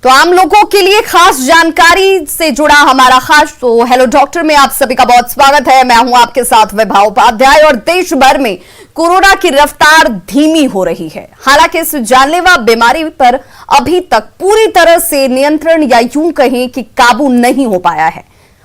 तो आम लोगों के लिए खास जानकारी से जुड़ा हमारा खास तो हेलो डॉक्टर में आप सभी का बहुत स्वागत है। मैं हूं आपके साथ विभा उपाध्याय और देश भर में कोरोना की रफ्तार धीमी हो रही है। हालांकि इस जानलेवा बीमारी पर अभी तक पूरी तरह से नियंत्रण या यूं कहें कि काबू नहीं हो पाया है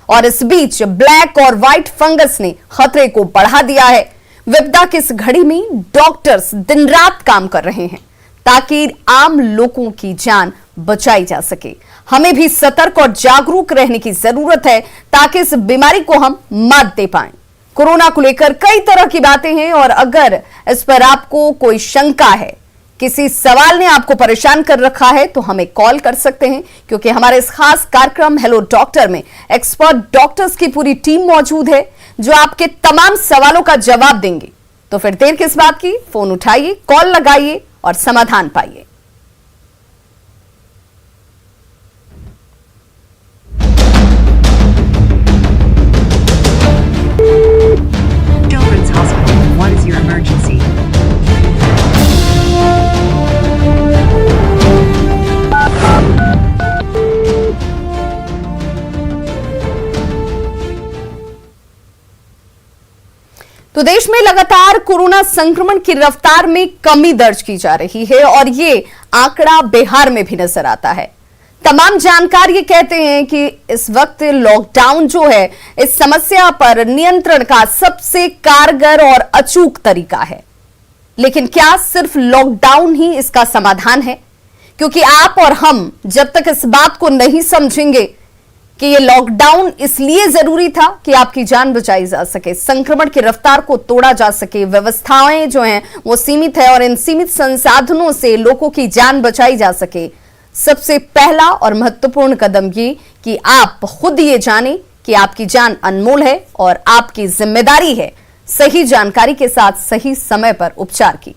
और इस बीच ब्लैक और व्हाइट फंगस ने खतरे को बढ़ा दिया है। विपदा की इस घड़ी में डॉक्टर्स दिन रात काम कर रहे हैं ताकि आम लोगों की जान बचाई जा सके। हमें भी सतर्क और जागरूक रहने की जरूरत है ताकि इस बीमारी को हम मात दे पाएं। कोरोना को लेकर कई तरह की बातें हैं और अगर इस पर आपको कोई शंका है, किसी सवाल ने आपको परेशान कर रखा है तो हमें कॉल कर सकते हैं, क्योंकि हमारे इस खास कार्यक्रम हेलो डॉक्टर में एक्सपर्ट डॉक्टर्स की पूरी टीम मौजूद है जो आपके तमाम सवालों का जवाब देंगे। तो फिर देर किस बात की, फोन उठाइए, कॉल लगाइए और समाधान पाइए। Children's Hospital, what is your emergency? तो देश में लगातार कोरोना संक्रमण की रफ्तार में कमी दर्ज की जा रही है और ये आंकड़ा बिहार में भी नजर आता है। तमाम जानकार ये कहते हैं कि इस वक्त लॉकडाउन जो है इस समस्या पर नियंत्रण का सबसे कारगर और अचूक तरीका है। लेकिन क्या सिर्फ लॉकडाउन ही इसका समाधान है? क्योंकि आप और हम जब तक इस बात को नहीं समझेंगे कि ये लॉकडाउन इसलिए जरूरी था कि आपकी जान बचाई जा सके, संक्रमण की रफ्तार को तोड़ा जा सके, व्यवस्थाएं जो हैं वो सीमित है और इन सीमित संसाधनों से लोगों की जान बचाई जा सके, सबसे पहला और महत्वपूर्ण कदम ये कि आप खुद ये जानें कि आपकी जान अनमोल है और आपकी जिम्मेदारी है सही जानकारी के साथ सही समय पर उपचार की।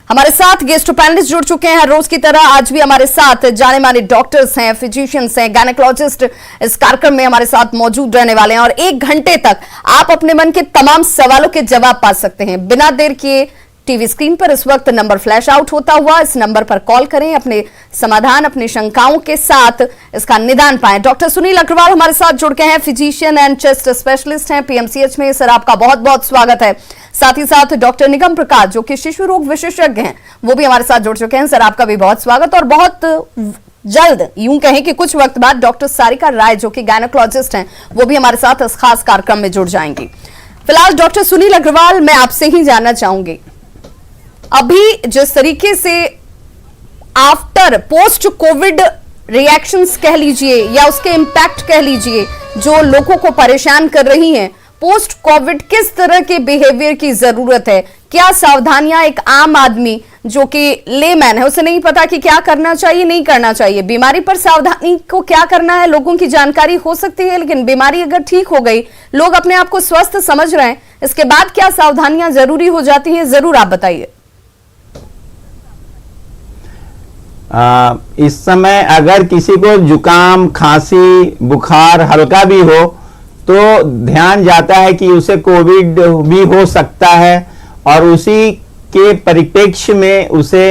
हमारे साथ गेस्ट पैनलिस्ट जुड़ चुके हैं हर रोज की तरह। आज भी हमारे साथ जाने माने डॉक्टर्स हैं, फिजिशियंस हैं, गायनेकोलॉजिस्ट इस कार्यक्रम में हमारे साथ मौजूद रहने वाले हैं और 1 घंटे तक आप अपने मन के तमाम सवालों के जवाब पा सकते हैं। बिना देर किए टीवी स्क्रीन पर इस वक्त नंबर फ्लैश आउट होता हुआ, इस नंबर पर कॉल करें, अपने समाधान, अपनी शंकाओं के साथ इसका निदान पाएं। डॉक्टर सुनील अग्रवाल हमारे साथ जुड़ गए हैं, फिजिशियन एंड चेस्ट स्पेशलिस्ट हैं पीएमसीएच में। सर आपका बहुत बहुत स्वागत है। साथ ही साथ डॉक्टर निगम प्रकाश जो कि शिशु रोग विशेषज्ञ हैं वो भी हमारे साथ जुड़ चुके हैं। सर आपका भी बहुत स्वागत। और बहुत जल्द, यूं कहें कि कुछ वक्त बाद, डॉक्टर सारिका राय जो कि गायनेकोलॉजिस्ट हैं वो भी हमारे साथ इस खास कार्यक्रम में जुड़ जाएंगी। फिलहाल डॉक्टर सुनील अग्रवाल, मैं आपसे ही जानना चाहूंगी, अभी जिस तरीके से आफ्टर पोस्ट कोविड रिएक्शंस कह लीजिए या उसके इम्पैक्ट कह लीजिए जो लोगों को परेशान कर रही हैं, पोस्ट कोविड किस तरह के बिहेवियर की जरूरत है? क्या सावधानियां एक आम आदमी जो कि लेमैन है उसे नहीं पता कि क्या करना चाहिए, नहीं करना चाहिए, बीमारी पर सावधानी को क्या करना है, लोगों की जानकारी हो सकती है, लेकिन बीमारी अगर ठीक हो गई, लोग अपने आप को स्वस्थ समझ रहे हैं, इसके बाद क्या सावधानियां जरूरी हो जाती हैं? जरूर आप बताइए। इस समय अगर किसी को जुकाम, खांसी, बुखार हल्का भी हो तो ध्यान जाता है कि उसे कोविड भी हो सकता है और उसी के परिप्रेक्ष्य में उसे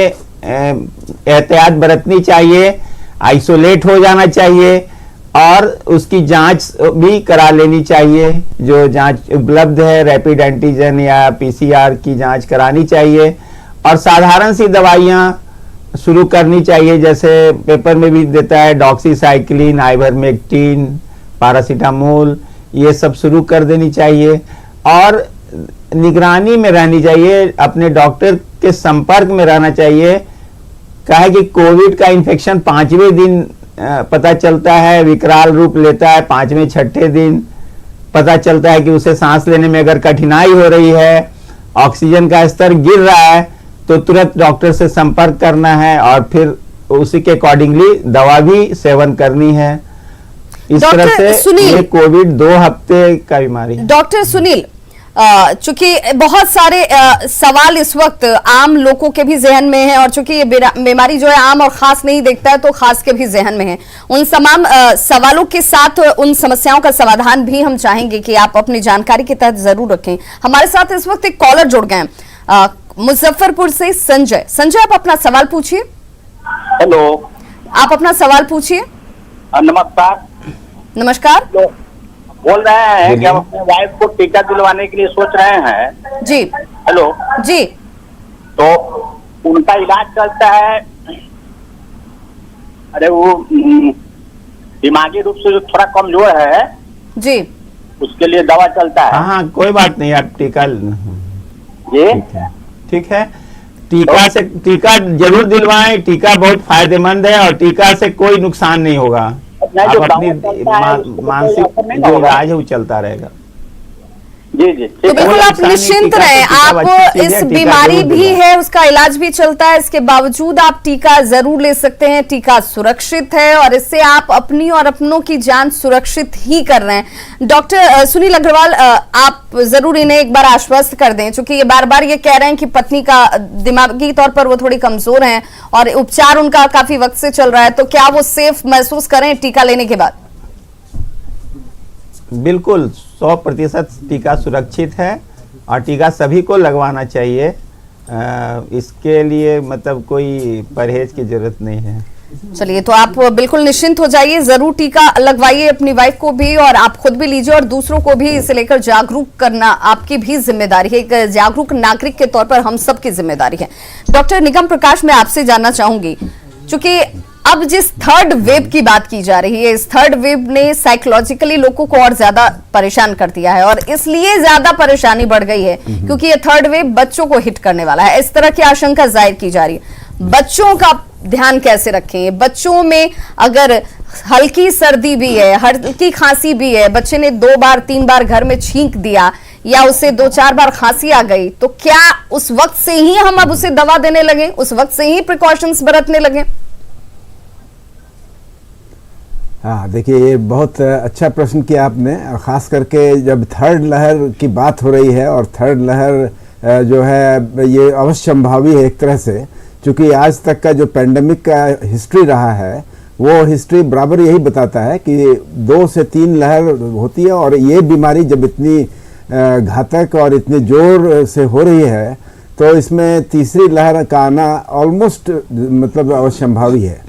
एहतियात बरतनी चाहिए, आइसोलेट हो जाना चाहिए और उसकी जांच भी करा लेनी चाहिए। जो जांच उपलब्ध है, रैपिड एंटीजन या पीसीआर की जांच करानी चाहिए और साधारण सी दवाइयां शुरू करनी चाहिए, जैसे पेपर में भी देता है डॉक्सीसाइक्लिन, आइवरमेक्टिन, पैरासीटामोल, ये सब शुरू कर देनी चाहिए और निगरानी में रहनी चाहिए, अपने डॉक्टर के संपर्क में रहना चाहिए। कहा है कि कोविड का इन्फेक्शन 5वें दिन पता चलता है, विकराल रूप लेता है 5वें 6ठे दिन पता चलता है कि उसे सांस लेने में अगर कठिनाई हो रही है, ऑक्सीजन का स्तर गिर रहा है तो तुरंत डॉक्टर से संपर्क करना है और फिर उसी के अकॉर्डिंगली दवा भी सेवन करनी है। इस तरह से ये कोविड 2 हफ्ते का बीमारी है। डॉक्टर सुनील, चूंकि बहुत सारे सवाल इस वक्त आम लोगों के भी जहन में है और चूंकि ये बीमारी जो है आम और खास नहीं देखता है तो खास के भी जहन में है, उन तमाम सवालों के साथ उन समस्याओं का समाधान भी हम चाहेंगे कि आप अपनी जानकारी के तहत जरूर रखें। हमारे साथ इस वक्त एक कॉलर जुड़ गए हैं मुजफ्फरपुर से, संजय। संजय, आप अपना सवाल पूछिए। हेलो। आप अपना सवाल पूछिए। नमस्कार। नमस्कार। तो बोल रहे हैं कि हम अपने वाइफ को टीका दिलवाने के लिए सोच रहे हैं। जी हेलो। जी। तो उनका इलाज चलता है। अरे वो दिमागी रूप से जो थोड़ा कमजोर है जी। उसके लिए दवा चलता है। हाँ, कोई बात नहीं, आप टीका ये ठीक है। टीका जरूर दिलवाएं। टीका बहुत फायदेमंद है और टीका से कोई नुकसान नहीं होगा। नहीं, जो आप अपनी दवा चलता है, उसको कोई मानसिक असर नहीं जो होगा। इलाज है वो चलता रहेगा। जी जी तो बिल्कुल आप निश्चिंत रहें, आप इस बीमारी भी है, उसका इलाज भी चलता है, इसके बावजूद आप टीका जरूर ले सकते हैं। टीका सुरक्षित है और इससे आप अपनी और अपनों की जान सुरक्षित ही कर रहे हैं। डॉक्टर सुनील अग्रवाल, आप जरूर इन्हें एक बार आश्वस्त कर दें, क्योंकि ये बार बार ये कह रहे हैं कि पत्नी का दिमागी तौर पर वो थोड़ी कमजोर हैं और उपचार उनका काफी वक्त से चल रहा है, तो क्या वो सेफ महसूस करें टीका लेने के बाद? बिल्कुल 100% टीका सुरक्षित है और टीका सभी को लगवाना चाहिए। इसके लिए मतलब कोई परहेज की जरूरत नहीं है। चलिए, तो आप बिल्कुल निश्चिंत हो जाइए, जरूर टीका लगवाइए अपनी वाइफ को भी और आप खुद भी लीजिए और दूसरों को भी इसे लेकर जागरूक करना आपकी भी जिम्मेदारी है। एक जागरूक नागरिक के तौर पर हम सबकी जिम्मेदारी है। डॉक्टर निगम प्रकाश, मैं आपसे जानना चाहूंगी, चूंकि अब जिस थर्ड वेव की बात की जा रही है, इस थर्ड वेव ने साइकोलॉजिकली लोगों को और ज्यादा परेशान कर दिया है और इसलिए ज्यादा परेशानी बढ़ गई है क्योंकि ये थर्ड वेव बच्चों को हिट करने वाला है। इस तरह की आशंका जाहिर की जा रही है। बच्चों का ध्यान कैसे रखें? बच्चों में अगर हल्की सर्दी भी है, हल्की खांसी भी है, बच्चे ने 2 बार 3 बार घर में छींक दिया या उसे 2-4 बार खांसी आ गई, तो क्या उस वक्त से ही हम अब उसे दवा देने लगे, उस वक्त से ही प्रिकॉशंस बरतने लगे? हाँ, देखिए, ये बहुत अच्छा प्रश्न किया आपने। ख़ास करके जब थर्ड लहर की बात हो रही है और थर्ड लहर जो है ये अवश्यंभावी है एक तरह से, क्योंकि आज तक का जो पेंडेमिक का हिस्ट्री रहा है वो हिस्ट्री बराबर यही बताता है कि 2 से 3 लहर होती है और ये बीमारी जब इतनी घातक और इतने जोर से हो रही है तो इसमें तीसरी लहर का आना ऑलमोस्ट मतलब अवश्यंभावी है।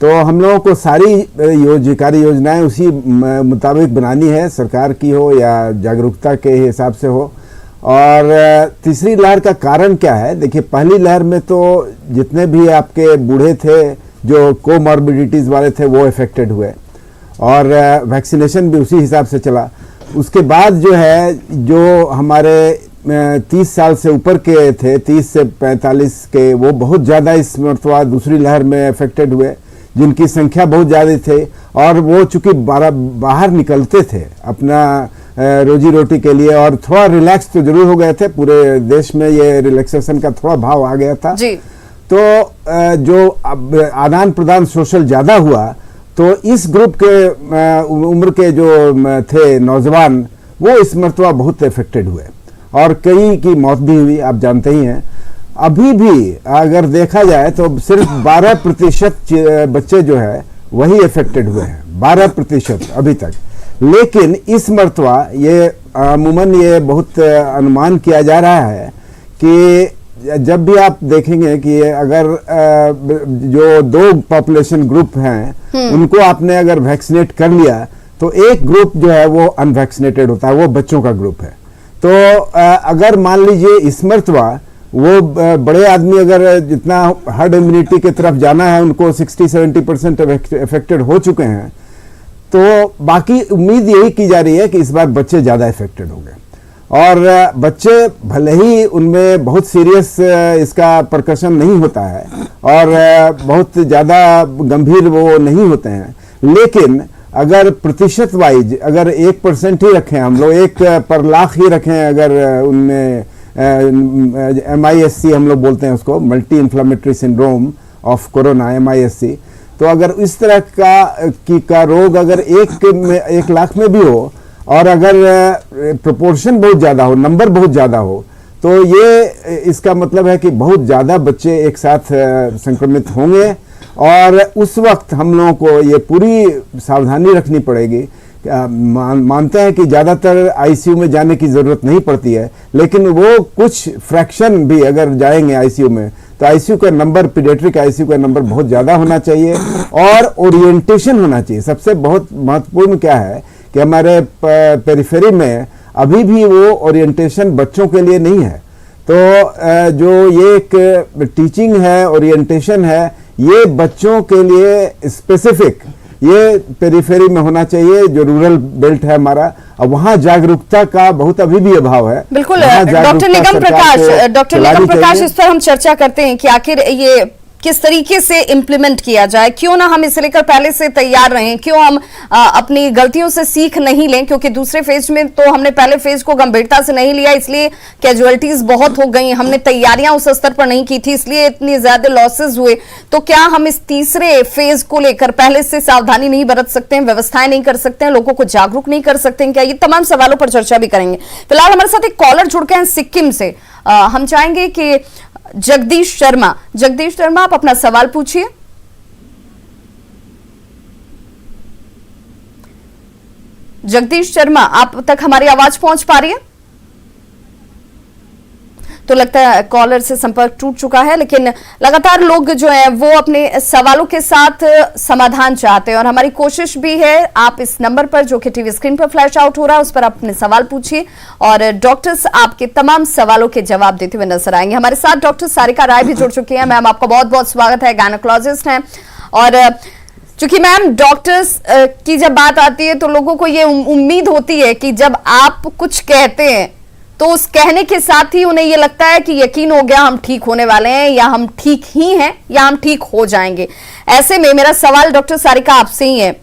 तो हम लोगों को सारी कार्य योजनाएं उसी मुताबिक बनानी है, सरकार की हो या जागरूकता के हिसाब से हो। और तीसरी लहर का कारण क्या है? देखिए, पहली लहर में तो जितने भी आपके बूढ़े थे जो कोमॉर्बिडिटीज़ वाले थे वो इफेक्टेड हुए और वैक्सीनेशन भी उसी हिसाब से चला। उसके बाद जो है, जो हमारे 30 साल से ऊपर के थे, 30 से 45 के, वो बहुत ज़्यादा इस मरतबा दूसरी लहर में इफेक्टेड हुए, जिनकी संख्या बहुत ज़्यादा थे और वो चूंकि बाहर निकलते थे अपना रोजी रोटी के लिए और थोड़ा रिलैक्स तो जरूर हो गए थे। पूरे देश में ये रिलैक्सेशन का थोड़ा भाव आ गया था जी। तो जो आदान प्रदान सोशल ज़्यादा हुआ तो इस ग्रुप के उम्र के जो थे नौजवान वो इस मरतबा बहुत इफेक्टेड हुए और कई की मौत भी हुई, आप जानते ही हैं। अभी भी अगर देखा जाए तो सिर्फ 12% बच्चे जो है वही इफेक्टेड हुए हैं, 12% अभी तक। लेकिन इस मरतबा ये अमूमन ये बहुत अनुमान किया जा रहा है कि जब भी आप देखेंगे कि अगर जो 2 पॉपुलेशन ग्रुप हैं उनको आपने अगर वैक्सीनेट कर लिया तो एक ग्रुप जो है वो अनवैक्सीनेटेड होता है, वो बच्चों का ग्रुप है। तो अगर मान लीजिए इस मरतबा वो बड़े आदमी अगर जितना हर्ड इम्यूनिटी की तरफ जाना है उनको 60-70% इफेक्टेड हो चुके हैं, तो बाकी उम्मीद यही की जा रही है कि इस बार बच्चे ज़्यादा इफेक्टेड होंगे और बच्चे भले ही उनमें बहुत सीरियस इसका प्रकर्षण नहीं होता है और बहुत ज़्यादा गंभीर वो नहीं होते हैं, लेकिन अगर प्रतिशत वाइज अगर 1% ही रखें हम लोग, 1 पर लाख ही रखें अगर उनमें MISC हम लोग बोलते हैं उसको, multi inflammatory syndrome of corona, MISC, तो अगर इस तरह का रोग अगर 1 लाख में भी हो और अगर प्रोपोर्शन बहुत ज़्यादा हो, नंबर बहुत ज़्यादा हो, तो ये इसका मतलब है कि बहुत ज़्यादा बच्चे एक साथ संक्रमित होंगे और उस वक्त हम लोगों को ये पूरी सावधानी रखनी पड़ेगी। मानते हैं कि ज़्यादातर ICU में जाने की ज़रूरत नहीं पड़ती है, लेकिन वो कुछ फ्रैक्शन भी अगर जाएंगे ICU में तो आईसीयू का नंबर, पीडियाट्रिक आईसीयू का नंबर बहुत ज्यादा होना चाहिए और ओरिएंटेशन होना चाहिए। सबसे बहुत महत्वपूर्ण क्या है कि हमारे पेरिफेरी में अभी भी वो ओरिएंटेशन बच्चों के लिए नहीं है। तो जो ये एक टीचिंग है, ओरिएंटेशन है, ये बच्चों के लिए स्पेसिफिक ये पेरिफेरी में होना चाहिए, जो रूरल बेल्ट है हमारा। अब वहां जागरूकता का बहुत अभी भी अभाव है। बिल्कुल वहाँ डॉक्टर जागरूकता निगम सरकार प्रकाश, को डॉक्टर चलानी निगम प्रकाश, चाहिए। इस पर हम चर्चा करते हैं कि आखिर ये किस तरीके से इम्प्लीमेंट किया जाए। क्यों ना हम इसे लेकर पहले से तैयार रहें, क्यों हम अपनी गलतियों से सीख नहीं लें, क्योंकि दूसरे फेज में तो हमने पहले फेज को गंभीरता से नहीं लिया, इसलिए कैजुअलिटीज बहुत हो गई, हमने तैयारियां उस स्तर पर नहीं की थी, इसलिए इतनी ज्यादा लॉसेज हुए। तो क्या हम इस तीसरे फेज को लेकर पहले से सावधानी नहीं बरत सकते हैं, व्यवस्थाएं नहीं कर सकते हैं, लोगों को जागरूक नहीं कर सकते हैं क्या? ये तमाम सवालों पर चर्चा भी करेंगे। फिलहाल हमारे साथ एक कॉलर जुड़ गए हैं सिक्किम से। हम चाहेंगे कि जगदीश शर्मा आप अपना सवाल पूछिए। जगदीश शर्मा, आप तक हमारी आवाज पहुंच पा रही है? तो लगता है कॉलर से संपर्क टूट चुका है, लेकिन लगातार लोग जो है वो अपने सवालों के साथ समाधान चाहते हैं और हमारी कोशिश भी है। आप इस नंबर पर जो कि टीवी स्क्रीन पर फ्लैश आउट हो रहा है उस पर अपने सवाल पूछिए और डॉक्टर्स आपके तमाम सवालों के जवाब देते हुए नजर आएंगे। हमारे साथ डॉक्टर सारिका राय भी जुड़ चुकी है। मैम, आपका बहुत बहुत स्वागत है। गायनेकोलॉजिस्ट हैं और चूंकि मैम डॉक्टर्स की जब बात आती है तो लोगों को ये उम्मीद होती है कि जब आप कुछ कहते हैं तो उस कहने के साथ ही उन्हें यह लगता है कि यकीन हो गया हम ठीक होने वाले हैं, या हम ठीक ही हैं, या हम ठीक हो जाएंगे। ऐसे में मेरा सवाल डॉक्टर सारिका आपसे ही है,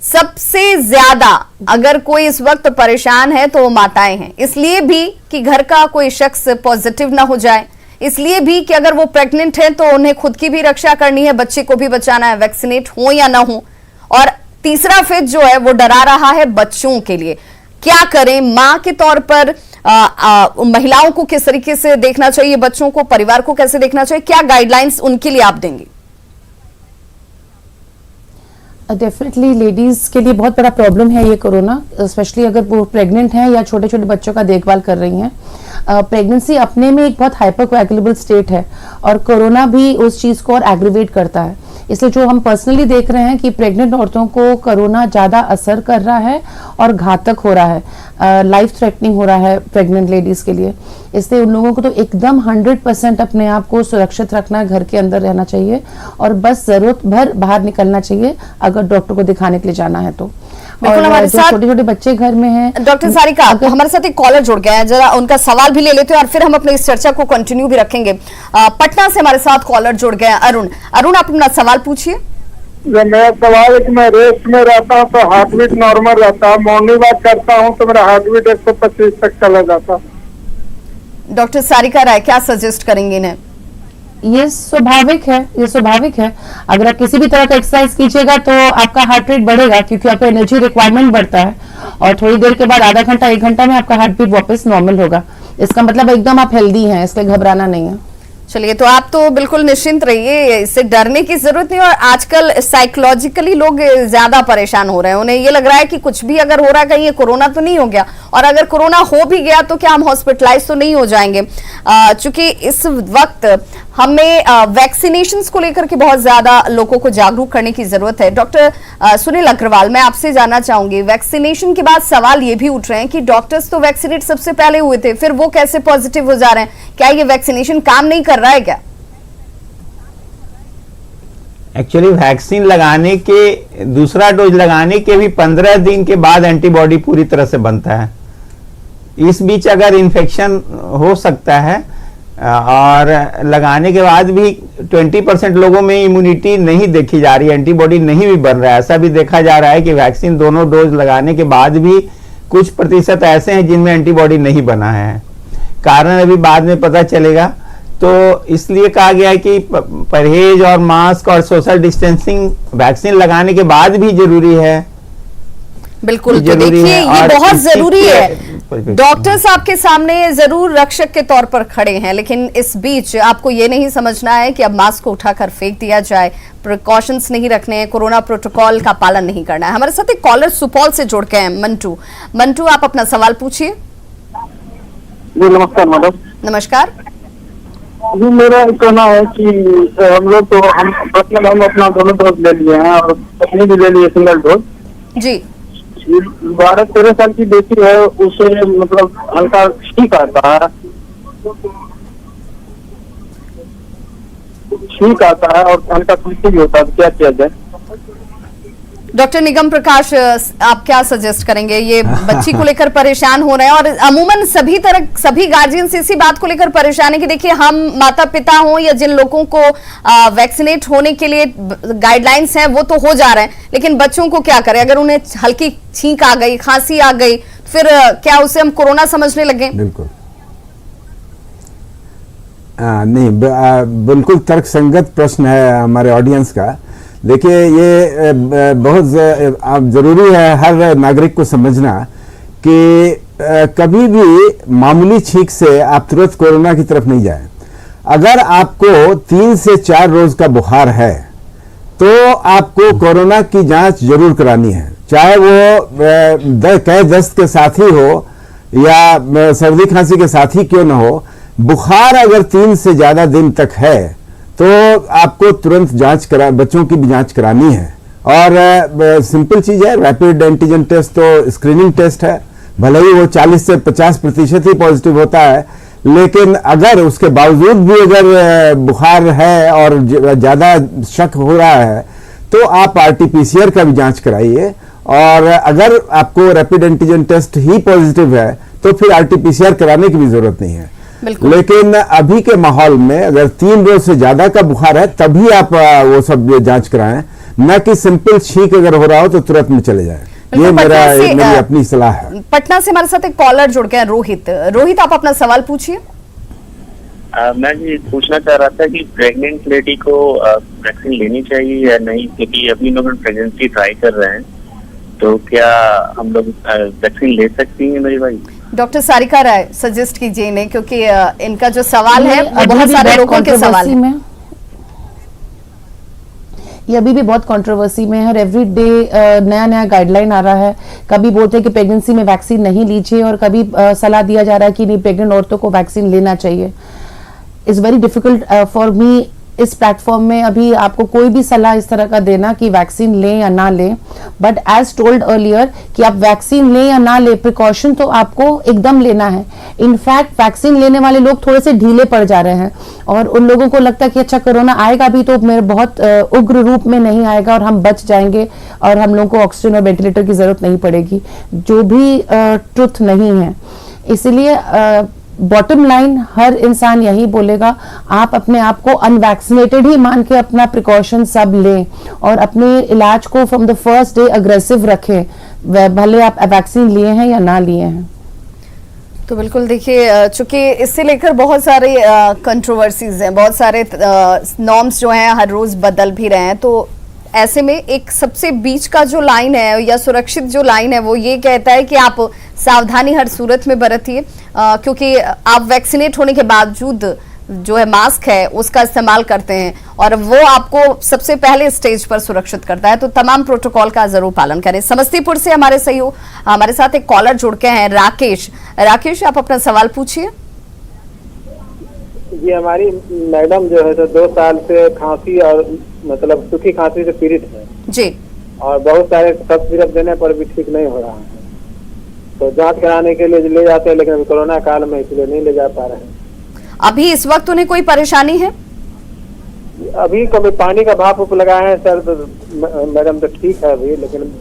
सबसे ज्यादा अगर कोई इस वक्त परेशान है तो वो माताएं हैं, इसलिए भी कि घर का कोई शख्स पॉजिटिव ना हो जाए, इसलिए भी कि अगर वो प्रेग्नेंट है तो उन्हें खुद की भी रक्षा करनी है, बच्चे को भी बचाना है, वैक्सीनेट हो या ना हो, और तीसरा फेज जो है वो डरा रहा है बच्चों के लिए। क्या करें? मां के तौर पर महिलाओं को किस तरीके से देखना चाहिए, बच्चों को, परिवार को कैसे देखना चाहिए, क्या गाइडलाइंस उनके लिए आप देंगे? डेफिनेटली लेडीज के लिए बहुत बड़ा प्रॉब्लम है ये कोरोना, स्पेशली अगर वो प्रेग्नेंट हैं या छोटे छोटे बच्चों का देखभाल कर रही हैं। प्रेगनेंसी अपने में एक बहुत हाइपरकोएगुलेबल स्टेट है और कोरोना भी उस चीज को और एग्रीवेट करता है। इसलिए जो हम पर्सनली देख रहे हैं कि प्रेग्नेंट औरतों को कोरोना ज्यादा असर कर रहा है और घातक हो रहा है, लाइफ थ्रेटनिंग हो रहा है प्रेग्नेंट लेडीज के लिए। इसलिए उन लोगों को तो एकदम 100% अपने आप को सुरक्षित रखना है, घर के अंदर रहना चाहिए और बस जरूरत भर बाहर निकलना चाहिए अगर डॉक्टर को दिखाने के लिए जाना है तो। और हमारे साथ छोटे छोटे बच्चे घर में हैं। डॉक्टर सारिका, हमारे साथ एक कॉलर जुड़ गया है, जरा उनका सवाल भी ले लेते हैं और फिर हम अपने इस चर्चा को कंटिन्यू भी रखेंगे। पटना से हमारे साथ कॉलर जुड़ गया है अरुण। अरुण, आप अपना सवाल पूछिए। मेरा सवाल है कि मैं रेस्ट में रहता हूँ तो हार्ट बीट नॉर्मल रहता है, मॉर्निंग वॉक करता हूँ तो मेरा हार्ट बीट 125 तक चला जाता। डॉक्टर सारिका राय, क्या सजेस्ट करेंगे इन्हें? ये स्वाभाविक है, ये स्वाभाविक है। अगर आप किसी भी तरह का एक्सरसाइज कीजिएगा तो आपका हार्ट रेट बढ़ेगा क्योंकि आपका एनर्जी रिक्वायरमेंट बढ़ता है और थोड़ी देर के बाद आधा घंटा 1 घंटा में आपका हार्ट बीट वापस नॉर्मल होगा। इसका मतलब एकदम आप हेल्दी हैं, इसलिए घबराना नहीं है। चलिए, तो आप तो बिल्कुल निश्चिंत रहिए, इससे डरने की जरूरत नहीं। और आजकल साइकोलॉजिकली लोग ज्यादा परेशान हो रहे हैं, उन्हें ये लग रहा है कि कुछ भी अगर हो रहा है कहीं ये कोरोना तो नहीं हो गया, और अगर कोरोना हो भी गया तो क्या हम हॉस्पिटलाइज तो नहीं हो जाएंगे। चूंकि इस वक्त हमें वैक्सीनेशंस को लेकर के बहुत ज्यादा लोगों को जागरूक करने की जरूरत है। डॉक्टर सुनील अग्रवाल, मैं आपसे जानना चाहूंगी, वैक्सीनेशन के बाद सवाल ये भी उठ रहे हैं कि डॉक्टर्स तो वैक्सीनेट सबसे पहले हुए थे, फिर वो कैसे पॉजिटिव हो जा रहे हैं? क्या ये वैक्सीनेशन काम नहीं कर रहा है क्या? एक्चुअली वैक्सीन लगाने के, दूसरा डोज लगाने के भी 15 दिन के बाद एंटीबॉडी पूरी तरह से बनता है। इस बीच अगर इन्फेक्शन हो सकता है और लगाने के बाद भी 20% लोगों में इम्यूनिटी नहीं देखी जा रही है, एंटीबॉडी नहीं भी बन रहा है। ऐसा भी देखा जा रहा है कि वैक्सीन दोनों डोज लगाने के बाद भी कुछ प्रतिशत ऐसे हैं जिनमें एंटीबॉडी नहीं बना है। कारण अभी बाद में पता चलेगा। तो इसलिए कहा गया है कि परहेज और मास्क और सोशल डिस्टेंसिंग वैक्सीन लगाने के बाद भी जरूरी है। बिल्कुल, तो देखिए ये बहुत जरूरी है। डॉक्टर्स आपके सामने जरूर रक्षक के तौर पर खड़े हैं, लेकिन इस बीच आपको ये नहीं समझना है कि अब मास्क को उठाकर फेंक दिया जाए, प्रिकॉशंस नहीं रखने हैं, कोरोना प्रोटोकॉल का पालन नहीं करना है। हमारे साथ एक कॉलर सुपौल से जुड़ के हैं, मंटू। मंटू, आप अपना सवाल पूछिए। जी नमस्कार मैडम। नमस्कार। जी मेरा कहना है कि हम लोग तो हम पर्सनल हम अपना दोनों डोज ले लिए हैं और पत्नी भी ले लिए सिंगल डोज। जी 12-13 साल की बेटी है, उसे मतलब हल्का ठीक आता है, ठीक आता है और हल्का खुशी भी होता है। क्या किया जाए? डॉक्टर निगम प्रकाश, आप क्या सजेस्ट करेंगे? ये बच्ची को लेकर परेशान हो रहे हैं और अमूमन सभी गार्जियंस इसी बात को लेकर परेशान है कि देखिए हम माता पिता हों या जिन लोगों को वैक्सीनेट होने के लिए गाइडलाइंस हैं वो तो हो जा रहे हैं, लेकिन बच्चों को क्या करें? अगर उन्हें हल्की छींक आ गई, खांसी आ गई, फिर क्या उसे हम कोरोना समझने लगे? बिल्कुल नहीं, बिल्कुल तर्कसंगत प्रश्न है हमारे ऑडियंस का। देखिए ये बहुत जरूरी है हर नागरिक को समझना कि कभी भी मामूली छींक से आप तुरंत कोरोना की तरफ नहीं जाएं। अगर आपको 3 से 4 रोज का बुखार है तो आपको कोरोना की जांच जरूर करानी है, चाहे वो कह दस्त के साथ ही हो या सर्दी खांसी के साथ ही क्यों ना हो। बुखार अगर 3 से ज्यादा दिन तक है तो आपको तुरंत बच्चों की भी जांच करानी है। और सिंपल चीज है, रैपिड एंटीजन टेस्ट तो स्क्रीनिंग टेस्ट है, भले ही वो 40 से 50% ही पॉजिटिव होता है, लेकिन अगर उसके बावजूद भी अगर बुखार है और ज्यादा शक हो रहा है तो आप RT-PCR का भी जांच कराइए। और अगर आपको रैपिड एंटीजन टेस्ट ही पॉजिटिव है तो फिर RT-PCR कराने की भी जरूरत नहीं है। लेकिन अभी के माहौल में अगर 3 रोज से ज्यादा का बुखार है तभी आप वो सब जांच कराएं, न कि सिंपल छींक अगर हो रहा हो तो तुरंत में चले जाएं। ये मेरी अपनी सलाह है। पटना से हमारे साथ एक कॉलर जुड़ गए हैं, रोहित, आप अपना सवाल पूछिए। मैं ये पूछना चाह रहा था कि प्रेग्नेंट लेडी को वैक्सीन लेनी चाहिए या नहीं, क्योंकि अभी लोग प्रेगनेंसी ट्राई कर रहे हैं, तो क्या हम लोग वैक्सीन ले सकती हैं मेरी भाई? डॉक्टर सारिका राय सजेस्ट कीजिए इन्हें, क्योंकि इनका जो सवाल है बहुत सारे लोगों के सवाल है। ये अभी भी बहुत कंट्रोवर्सी में है और एवरी डे नया नया गाइडलाइन आ रहा है। कभी बोलते हैं कि प्रेगनेंसी में वैक्सीन नहीं लीजिए और कभी सलाह दिया जा रहा है कि नहीं प्रेग्नेंट औरतों को वैक्सीन लेना चाहिए। It's very difficult for me इस प्लेटफॉर्म में अभी आपको कोई भी सलाह इस तरह का देना कि वैक्सीन लें या ना लें, बट एज टोल्ड अर्लियर कि आप वैक्सीन लें या ना लें, प्रिकॉशन तो आपको एकदम लेना है। इनफैक्ट वैक्सीन लेने वाले लोग थोड़े से ढीले पड़ जा रहे हैं और उन लोगों को लगता है कि अच्छा कोरोना आएगा भी तो मेरे बहुत उग्र रूप में नहीं आएगा और हम बच जाएंगे और हम लोगों को ऑक्सीजन और वेंटिलेटर की जरूरत नहीं पड़ेगी, जो भी ट्रुथ नहीं है। इसलिए बॉटम लाइन हर इंसान यही बोलेगा, आप अपने आप को अनवैक्सीनेटेड ही मान के अपना प्रिकॉशन सब लें और अपने इलाज को from the first day aggressive रखें, भले आप वैक्सीन लिए हैं या ना लिए हैं। तो बिल्कुल देखिए, चूंकि इससे लेकर बहुत सारे कंट्रोवर्सीज हैं, बहुत सारे नॉर्म्स जो हैं हर रोज बदल भी रहे हैं, तो ऐसे में एक सबसे बीच का जो लाइन है या सुरक्षित जो लाइन है वो ये कहता है कि आप सावधानी हर सूरत में बरतिए, क्योंकि आप वैक्सीनेट होने के बावजूद जो है मास्क है उसका इस्तेमाल करते हैं और वो आपको सबसे पहले स्टेज पर सुरक्षित करता है, तो तमाम प्रोटोकॉल का जरूर पालन करें। समस्तीपुर से हमारे साथ एक कॉलर जुड़ के हैं, राकेश, आप अपना सवाल पूछिए। जी हमारी मैडम जो है तो 2 साल से खांसी और मतलब सूखी खांसी से पीड़ित है जी, और बहुत सारे सब सिरप देने पर भी ठीक नहीं हो रहा है, तो जांच कराने के लिए ले जाते हैं, लेकिन अभी कोरोना काल में इसलिए नहीं ले जा पा रहे हैं। अभी इस वक्त उन्हें कोई परेशानी है? अभी कभी पानी का भाप लगाए हैं सर, तो मैडम तो ठीक है अभी, लेकिन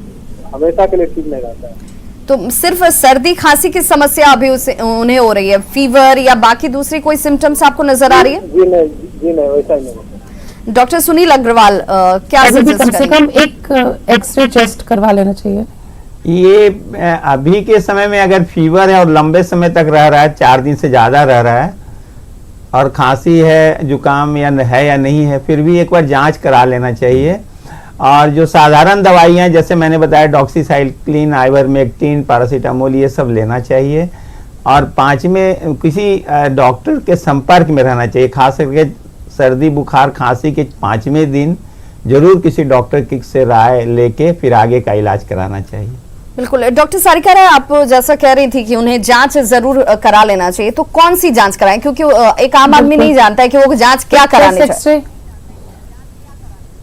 हमेशा के लिए ठीक नहीं रहता है। तो सिर्फ सर्दी खांसी की समस्या अभी उन्हें हो रही है, फीवर या बाकी दूसरी कोई सिम्टम्स आपको नजर आ रही है? जी नहीं वैसा ही नहीं। डॉक्टर सुनील अग्रवाल, क्या कम से कम एक एक्सरे टेस्ट करवा लेना चाहिए। ये अभी के समय में अगर फीवर है और लंबे समय तक रह रहा है, 4 दिन से ज्यादा रह रहा है और खांसी है, जुकाम या नहीं है, फिर भी एक बार जांच करा लेना चाहिए। और जो साधारण दवाइयाँ जैसे मैंने बताया डॉक्सीसाइक्लिन, आइवरमेक्टिन, पैरासीटामोल, ये सब लेना चाहिए। और 5 में किसी डॉक्टर के संपर्क में रहना चाहिए, खास करके सर्दी बुखार खांसी के 5वें दिन जरूर किसी डॉक्टर की से राय लेके फिर आगे का इलाज कराना चाहिए। बिल्कुल डॉक्टर सारिका राय, आप जैसा कह रही थी कि उन्हें जांच जरूर करा लेना चाहिए, तो कौन सी जांच कराएं, क्योंकि एक आम आदमी नहीं जानता है कि वो जांच क्या करानी चाहिए। एक्सरे,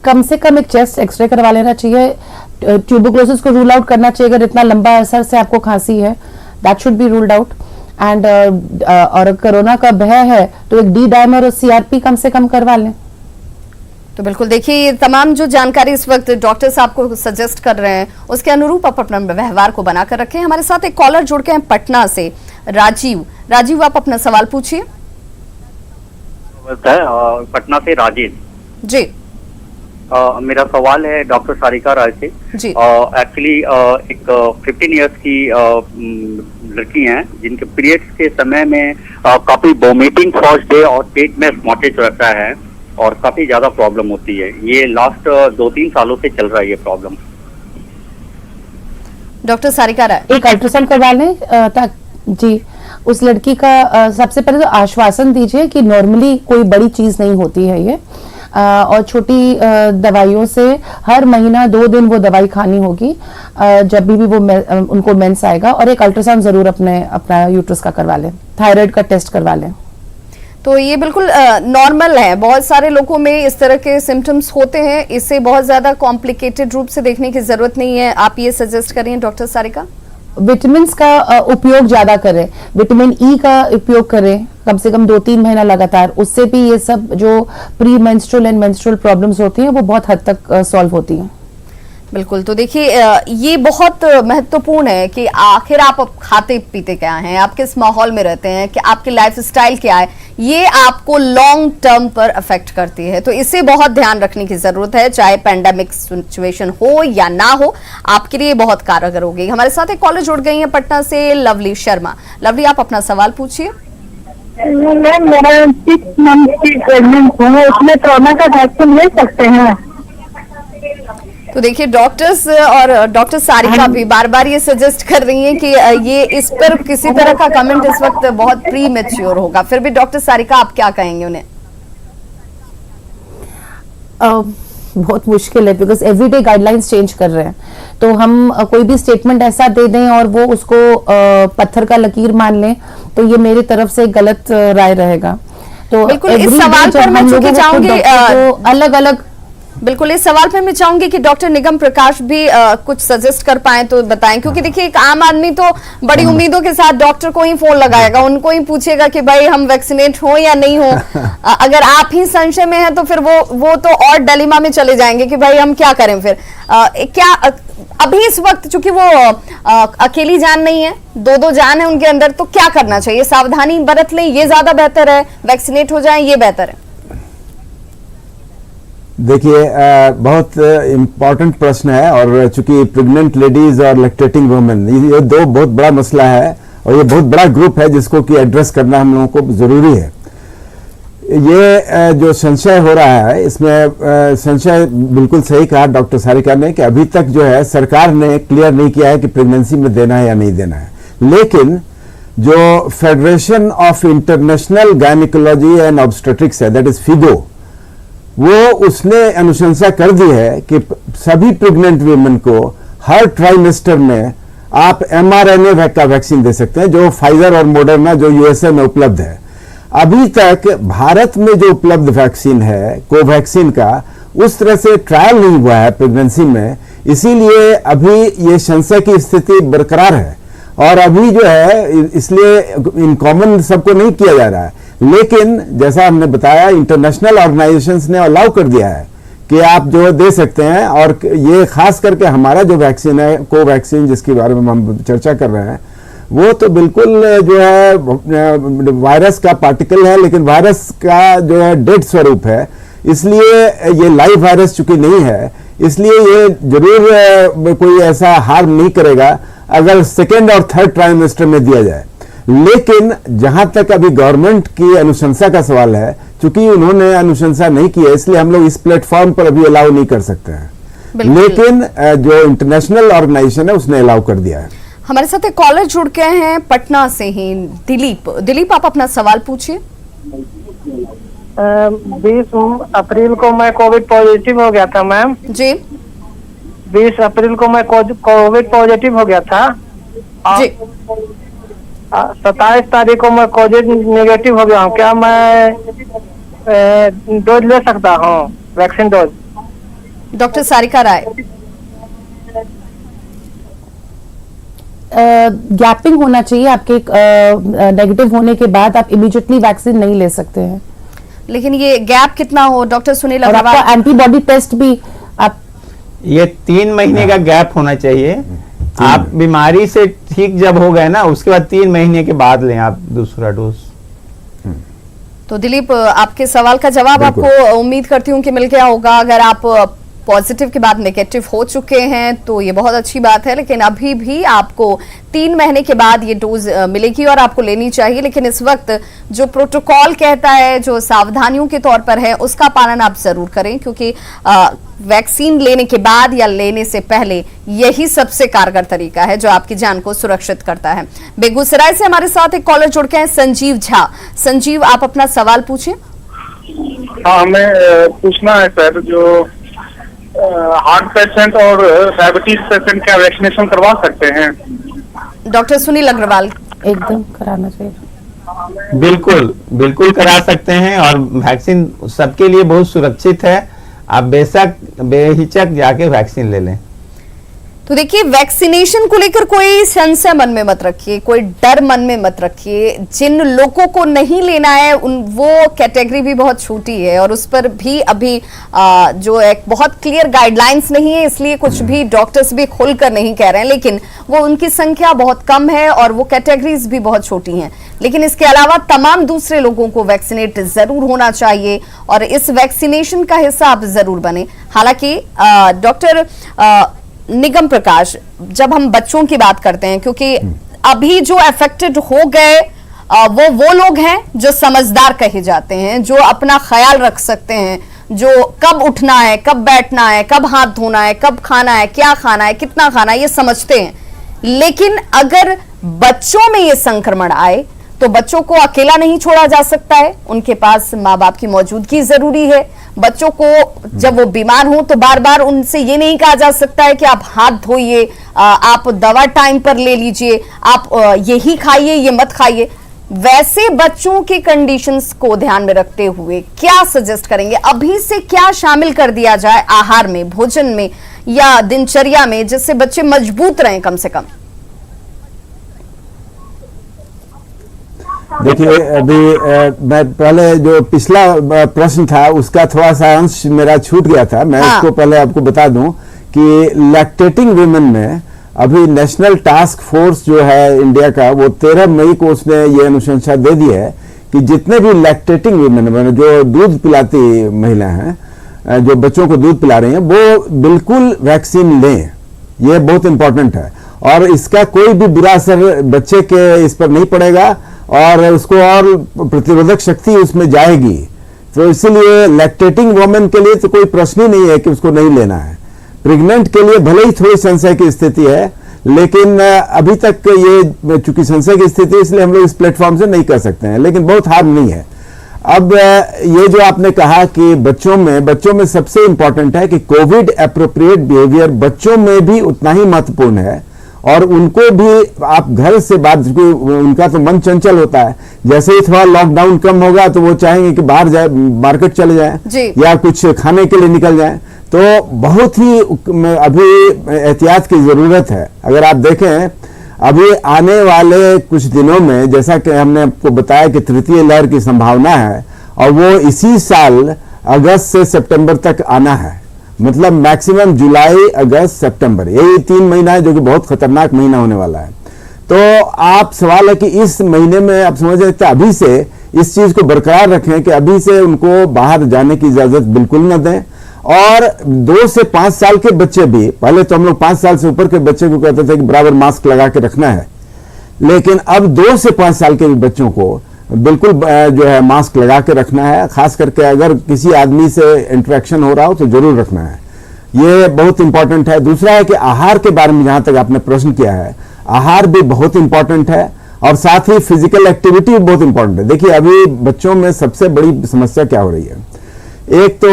कम से कम एक चेस्ट एक्सरे करवा लेना चाहिए। ट्यूबरकुलोसिस को रूल आउट करना चाहिए। अगर इतना लंबा अरसा से आपको खांसी है, that should be ruled out. And और कोरोना का भय है तो एक डी डायमर और सीआरपी कम से कम करवा लें। तो बिल्कुल देखिए, ये तमाम जो जानकारी इस वक्त डॉक्टर साहब को सजेस्ट कर रहे हैं, उसके अनुरूप आप अपना व्यवहार को बनाकर रखें। हमारे साथ एक कॉलर जुड़ के हैं पटना से, राजीव, आप अपना सवाल पूछिए। पटना से राजेश जी। मेरा सवाल है डॉक्टर सारिका राय से जी। एक्चुअली एक 15 इयर्स की लड़की हैं जिनके पीरियड्स के समय में काफी वोमिटिंग फर्स्ट डे और पेट में स्मॉटेज रहता है और काफी ज्यादा प्रॉब्लम होती है। ये लास्ट 2-3 सालों से चल रहा है ये प्रॉब्लम। डॉक्टर सारिका राय, एक अल्ट्रासाउंड करवा लें जी। उस लड़की का सबसे पहले तो आश्वासन दीजिए कि नॉर्मली कोई बड़ी चीज नहीं होती है ये, और छोटी दवाइयों से हर महीना 2 दिन वो दवाई खानी होगी जब भी वो उनको मेंस आएगा। और एक अल्ट्रासाउंड जरूर अपना यूट्रस का करवा लें, थायराइड का टेस्ट करवा लें। तो ये बिल्कुल नॉर्मल है, बहुत सारे लोगों में इस तरह के सिम्टम्स होते हैं, इसे बहुत ज्यादा कॉम्प्लिकेटेड रूप से देखने की जरूरत नहीं है। आप ये सजेस्ट करें डॉक्टर सारिका। विटामिन का उपयोग ज्यादा करें, विटामिन ई का उपयोग करें कम से कम 2-3 महीना लगातार। उससे भी ये सब जो pre menstrual and menstrual problems होती हैं वो बहुत हद तक सॉल्व होती हैं। बिल्कुल, तो देखिए ये बहुत महत्वपूर्ण है कि आखिर आप खाते पीते क्या हैं, आप किस माहौल में रहते हैं, कि आपकी लाइफस्टाइल क्या है, ये आपको लॉन्ग टर्म पर अफेक्ट करती है। तो इसे बहुत ध्यान रखने की जरूरत है, चाहे पैंडेमिक सिचुएशन हो या ना हो, आपके लिए बहुत कारगर होगी। हमारे साथ एक कॉलर जुड़ गई है पटना से, लवली शर्मा। लवली, आप अपना सवाल पूछिए। मैम, मेरा 6 मंथ की प्रेगनेंट हूँ, उसमें कोरोना का वैक्सीन ले सकते हैं? तो देखिए, डॉक्टर्स और डॉक्टर सारिका भी बार बार ये सजेस्ट कर रही हैं कि ये इस पर किसी तरह का कमेंट इस वक्त बहुत प्री मैच्योर होगा। फिर भी डॉक्टर सारिका, आप क्या कहेंगे उन्हें? बहुत मुश्किल है, बिकॉज एवरीडे गाइडलाइंस चेंज कर रहे हैं। तो हम कोई भी स्टेटमेंट ऐसा दे दें और वो उसको पत्थर का लकीर मान लें, तो ये मेरी तरफ से गलत राय रहेगा। तो बिल्कुल इस सवाल पर मैं चूंकि चाहूंगी अलग अलग बिल्कुल इस सवाल पर मैं चाहूंगी कि डॉक्टर निगम प्रकाश भी कुछ सजेस्ट कर पाए तो बताएं, क्योंकि देखिए एक आम आदमी तो बड़ी उम्मीदों के साथ डॉक्टर को ही फोन लगाएगा, उनको ही पूछेगा कि भाई हम वैक्सीनेट हो या नहीं हो। अगर आप ही संशय में हैं तो फिर वो तो और डिलेमा में चले जाएंगे कि भाई हम क्या करें फिर। क्या अभी इस वक्त चूंकि वो अकेली जान नहीं है, 2 जान है उनके अंदर, तो क्या करना चाहिए? सावधानी बरत लें, ये ज्यादा बेहतर है, वैक्सीनेट हो जाएं, ये बेहतर है? देखिए, बहुत इम्पोर्टेंट प्रश्न है, और चूंकि प्रेग्नेंट लेडीज और लैक्टेटिंग वुमेन, ये 2 बहुत बड़ा मसला है और ये बहुत बड़ा ग्रुप है जिसको कि एड्रेस करना हम लोगों को जरूरी है। ये जो संशय हो रहा है, इसमें संशय बिल्कुल सही कहा डॉक्टर सारिका ने कि अभी तक जो है सरकार ने क्लियर नहीं किया है कि प्रेगनेंसी में देना है या नहीं देना है। लेकिन जो federation of international gynaecology and obstetrics है, दैट इज फिगो, वो उसने अनुशंसा कर दी है कि सभी प्रेग्नेंट वीमेन को हर ट्राइमेस्टर में आप mRNA का वैक्सीन दे सकते हैं, जो फाइजर और मॉडर्ना जो यूएसए में उपलब्ध है। अभी तक भारत में जो उपलब्ध वैक्सीन है कोवैक्सीन का, उस तरह से ट्रायल नहीं हुआ है प्रेगनेंसी में, इसीलिए अभी ये संशय की स्थिति बरकरार है और अभी जो है इसलिए इन कॉमन सबको नहीं किया जा रहा है। लेकिन जैसा हमने बताया, इंटरनेशनल ऑर्गेनाइजेशंस ने अलाउ कर दिया है कि आप जो दे सकते हैं, और ये खास करके हमारा जो वैक्सीन है कोवैक्सीन, जिसके बारे में हम चर्चा कर रहे हैं, वो तो बिल्कुल जो है वायरस का पार्टिकल है, लेकिन वायरस का जो है डेड स्वरूप है, इसलिए ये लाइव वायरस चूंकि नहीं है, इसलिए ये जरूर कोई ऐसा हार्म नहीं करेगा अगर 2nd और 3rd ट्राइमेस्टर में दिया जाए। लेकिन जहां तक अभी गवर्नमेंट की अनुशंसा का सवाल है, चूंकि उन्होंने अनुशंसा नहीं की है, इसलिए हम लोग इस प्लेटफॉर्म पर अभी अलाउ नहीं कर सकते हैं, लेकिन जो इंटरनेशनल ऑर्गेनाइजेशन है उसने अलाउ कर दिया है। हमारे साथ एक कॉलर जुड़ के हैं पटना से ही, दिलीप, आप अपना सवाल पूछिए। 20 अप्रैल को मैं कोविड पॉजिटिव हो गया था मैम जी। 20 अप्रैल को मैं कोविड पॉजिटिव हो गया था। जी 27 तारीख को मैं कोविड नेगेटिव हो गया हूँ। क्या मैं डोज ले सकता हूँ, वैक्सीन डोज? डॉक्टर सारिका राय। गैपिंग होना चाहिए आपके नेगेटिव होने के बाद आप इमीडिएटली वैक्सीन नहीं ले सकते हैं। लेकिन ये गैप कितना हो डॉक्टर सुनील और अग्रवाल? आपका एंटीबॉडी टेस्ट भी आप ये 3 महीने का गैप होना चाहिए। आप बीमारी से ठीक जब हो गए ना, उसके बाद 3 महीने के बाद लें आप दूसरा डोज। तो दिलीप, आपके सवाल का जवाब आपको उम्मीद करती हूँ कि मिल गया होगा। अगर आप पॉजिटिव के बाद नेगेटिव हो चुके हैं तो ये बहुत अच्छी बात है, लेकिन अभी भी आपको 3 महीने के बाद ये डोज मिलेगी और आपको लेनी चाहिए। लेकिन इस वक्त जो प्रोटोकॉल कहता है, जो सावधानियों के तौर पर है, उसका पालन आप जरूर करें, क्योंकि वैक्सीन लेने के बाद या लेने से पहले यही सबसे कारगर तरीका है जो आपकी जान को सुरक्षित करता है। बेगूसराय से हमारे साथ एक कॉलर जुड़ के हैं, संजीव झा। संजीव, आप अपना सवाल पूछें। हाँ, हमें पूछना है सर, जो हार्ट पेशेंट और डायबिटीज पेशेंट क्या वैक्सीनेशन करवा सकते हैं? डॉक्टर सुनील अग्रवाल। एकदम कराना चाहिए। बिल्कुल बिल्कुल करा सकते हैं, और वैक्सीन सबके लिए बहुत सुरक्षित है। आप बेशक बेहिचक जाके वैक्सीन ले लें। तो देखिए, वैक्सीनेशन को लेकर कोई संशय मन में मत रखिए, कोई डर मन में मत रखिए। जिन लोगों को नहीं लेना है वो कैटेगरी भी बहुत छोटी है, और उस पर भी अभी जो एक बहुत क्लियर गाइडलाइंस नहीं है, इसलिए कुछ भी डॉक्टर्स भी खुलकर नहीं कह रहे हैं। लेकिन वो उनकी संख्या बहुत कम है और वो कैटेगरीज भी बहुत छोटी हैं। लेकिन इसके अलावा तमाम दूसरे लोगों को वैक्सीनेट जरूर होना चाहिए और इस वैक्सीनेशन का हिस्सा आप जरूर बने। हालांकि डॉक्टर निगम प्रकाश, जब हम बच्चों की बात करते हैं, क्योंकि अभी जो अफेक्टेड हो गए वो लोग हैं जो समझदार कहे जाते हैं, जो अपना ख्याल रख सकते हैं, जो कब उठना है, कब बैठना है, कब हाथ धोना है, कब खाना है, क्या खाना है, कितना खाना है, ये समझते हैं। लेकिन अगर बच्चों में ये संक्रमण आए तो बच्चों को अकेला नहीं छोड़ा जा सकता है, उनके पास माँ बाप की मौजूदगी जरूरी है। बच्चों को जब वो बीमार हो तो बार बार उनसे ये नहीं कहा जा सकता है कि आप हाथ धोइए, आप दवा टाइम पर ले लीजिए, आप यही खाइए, ये मत खाइए। वैसे बच्चों के कंडीशंस को ध्यान में रखते हुए क्या सजेस्ट करेंगे? अभी से क्या शामिल कर दिया जाए आहार में, भोजन में या दिनचर्या में, जिससे बच्चे मजबूत रहें कम से कम? देखिए, अभी मैं पहले जो पिछला प्रश्न था उसका थोड़ा सा अंश मेरा छूट गया था। मैं उसको पहले आपको बता दूं कि लैक्टेटिंग वुमेन में अभी नेशनल टास्क फोर्स जो है इंडिया का, वो 13 मई को उसने ये अनुशंसा दे दी है कि जितने भी लैक्टेटिंग वुमेन जो दूध पिलाती महिला हैं, जो बच्चों को दूध पिला रही हैं, वो बिल्कुल वैक्सीन लें। ये बहुत इंपॉर्टेंट है और इसका कोई भी बुरा असर बच्चे के इस पर नहीं पड़ेगा और उसको और प्रतिरोधक शक्ति उसमें जाएगी। तो इसीलिए लैक्टेटिंग वुमेन के लिए तो कोई प्रश्न ही नहीं है कि उसको नहीं लेना है। प्रेग्नेंट के लिए भले ही थोड़ी संशय की स्थिति है, लेकिन अभी तक ये चूंकि संशय की स्थिति है इसलिए हम लोग इस प्लेटफॉर्म से नहीं कर सकते हैं, लेकिन बहुत हार्म नहीं है। अब ये जो आपने कहा कि बच्चों में सबसे इंपॉर्टेंट है कि कोविड एप्रोप्रिएट बिहेवियर बच्चों में भी उतना ही महत्वपूर्ण है और उनको भी आप घर से बाहर, उनका तो मन चंचल होता है, जैसे ही थोड़ा लॉकडाउन कम होगा तो वो चाहेंगे कि बाहर जाए, मार्केट चले जाएं या कुछ खाने के लिए निकल जाएं। तो बहुत ही अभी एहतियात की जरूरत है। अगर आप देखें अभी आने वाले कुछ दिनों में, जैसा कि हमने आपको बताया कि तृतीय लहर की संभावना है और वो इसी साल अगस्त से सितंबर तक आना है, मतलब मैक्सिमम जुलाई, अगस्त, सितंबर, यही 3 महीना है जो कि बहुत खतरनाक महीना होने वाला है। तो आप सवाल है कि इस महीने में आप समझ सकते हैं, अभी से इस चीज को बरकरार रखें कि अभी से उनको बाहर जाने की इजाजत बिल्कुल न दें। और 2 से 5 साल के बच्चे भी, पहले तो हम लोग 5 साल से ऊपर के बच्चे को कहते थे कि बराबर मास्क लगा के रखना है, लेकिन अब 2 से 5 साल के बच्चों को बिल्कुल जो है मास्क लगा के रखना है। खास करके अगर किसी आदमी से इंटरेक्शन हो रहा हो तो जरूर रखना है, ये बहुत इंपॉर्टेंट है। दूसरा है कि आहार के बारे में जहां तक आपने प्रश्न किया है, आहार भी बहुत इंपॉर्टेंट है और साथ ही फिजिकल एक्टिविटी भी बहुत इंपॉर्टेंट है। देखिए, अभी बच्चों में सबसे बड़ी समस्या क्या हो रही है, एक तो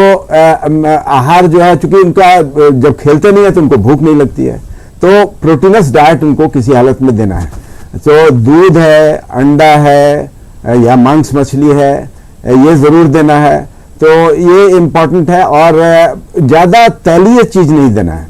आहार जो है, चूंकि उनका जब खेलते नहीं है तो उनको भूख नहीं लगती है, तो प्रोटीनस डाइट उनको किसी हालत में देना है। तो दूध है, अंडा है या मांस मछली है, ये जरूर देना है। तो ये इम्पोर्टेंट है, और ज्यादा तैलीय चीज नहीं देना है।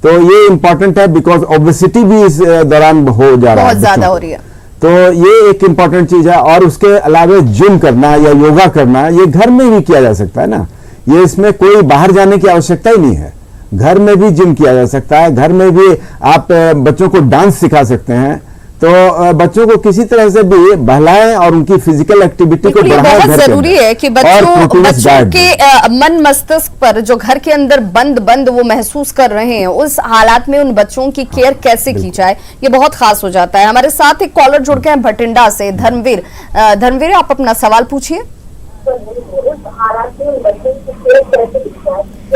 तो ये इम्पोर्टेंट है, बिकॉज ओबेसिटी भी इस दौरान हो जा रहा है, बहुत ज्यादा हो रही है। तो ये एक इम्पॉर्टेंट चीज है। और उसके अलावा जिम करना या योगा करना, ये घर में भी किया जा सकता है ना, ये इसमें कोई बाहर जाने की आवश्यकता ही नहीं है। घर में भी जिम किया जा सकता है, घर में भी आप बच्चों को डांस सिखा सकते हैं। तो बच्चों को किसी तरह से भी बहलाएं और उनकी फिजिकल एक्टिविटी को बढ़ाएं। बहुत जरूरी है कि बच्चों के मन मस्तिष्क पर जो घर के अंदर बंद वो महसूस कर रहे हैं, उस हालात में उन बच्चों की केयर कैसे की जाए, ये बहुत खास हो जाता है। हमारे साथ एक कॉलर जुड़ गए हैं भटिंडा से, धर्मवीर। धर्मवीर, आप अपना सवाल पूछिए।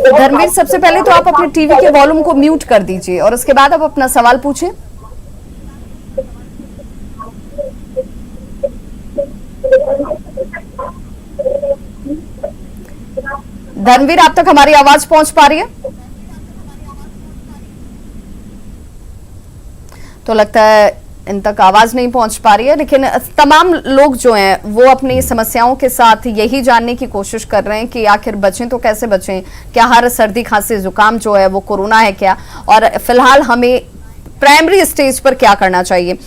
धर्मवीर, सबसे पहले तो आप अपने टीवी के वॉल्यूम को म्यूट कर दीजिए और उसके बाद आप अपना सवाल पूछिए। धर्मवीर, आप तक हमारी आवाज पहुंच पा रही है? तो लगता है इन तक आवाज नहीं पहुंच पा रही है, लेकिन तमाम लोग जो हैं वो अपनी समस्याओं के साथ यही जानने की कोशिश कर रहे हैं कि आखिर बचें तो कैसे बचें, क्या हर सर्दी खांसी जुकाम जो है वो कोरोना है क्या, और फिलहाल हमें प्राइमरी स्टेज पर क्या करना चाहिए।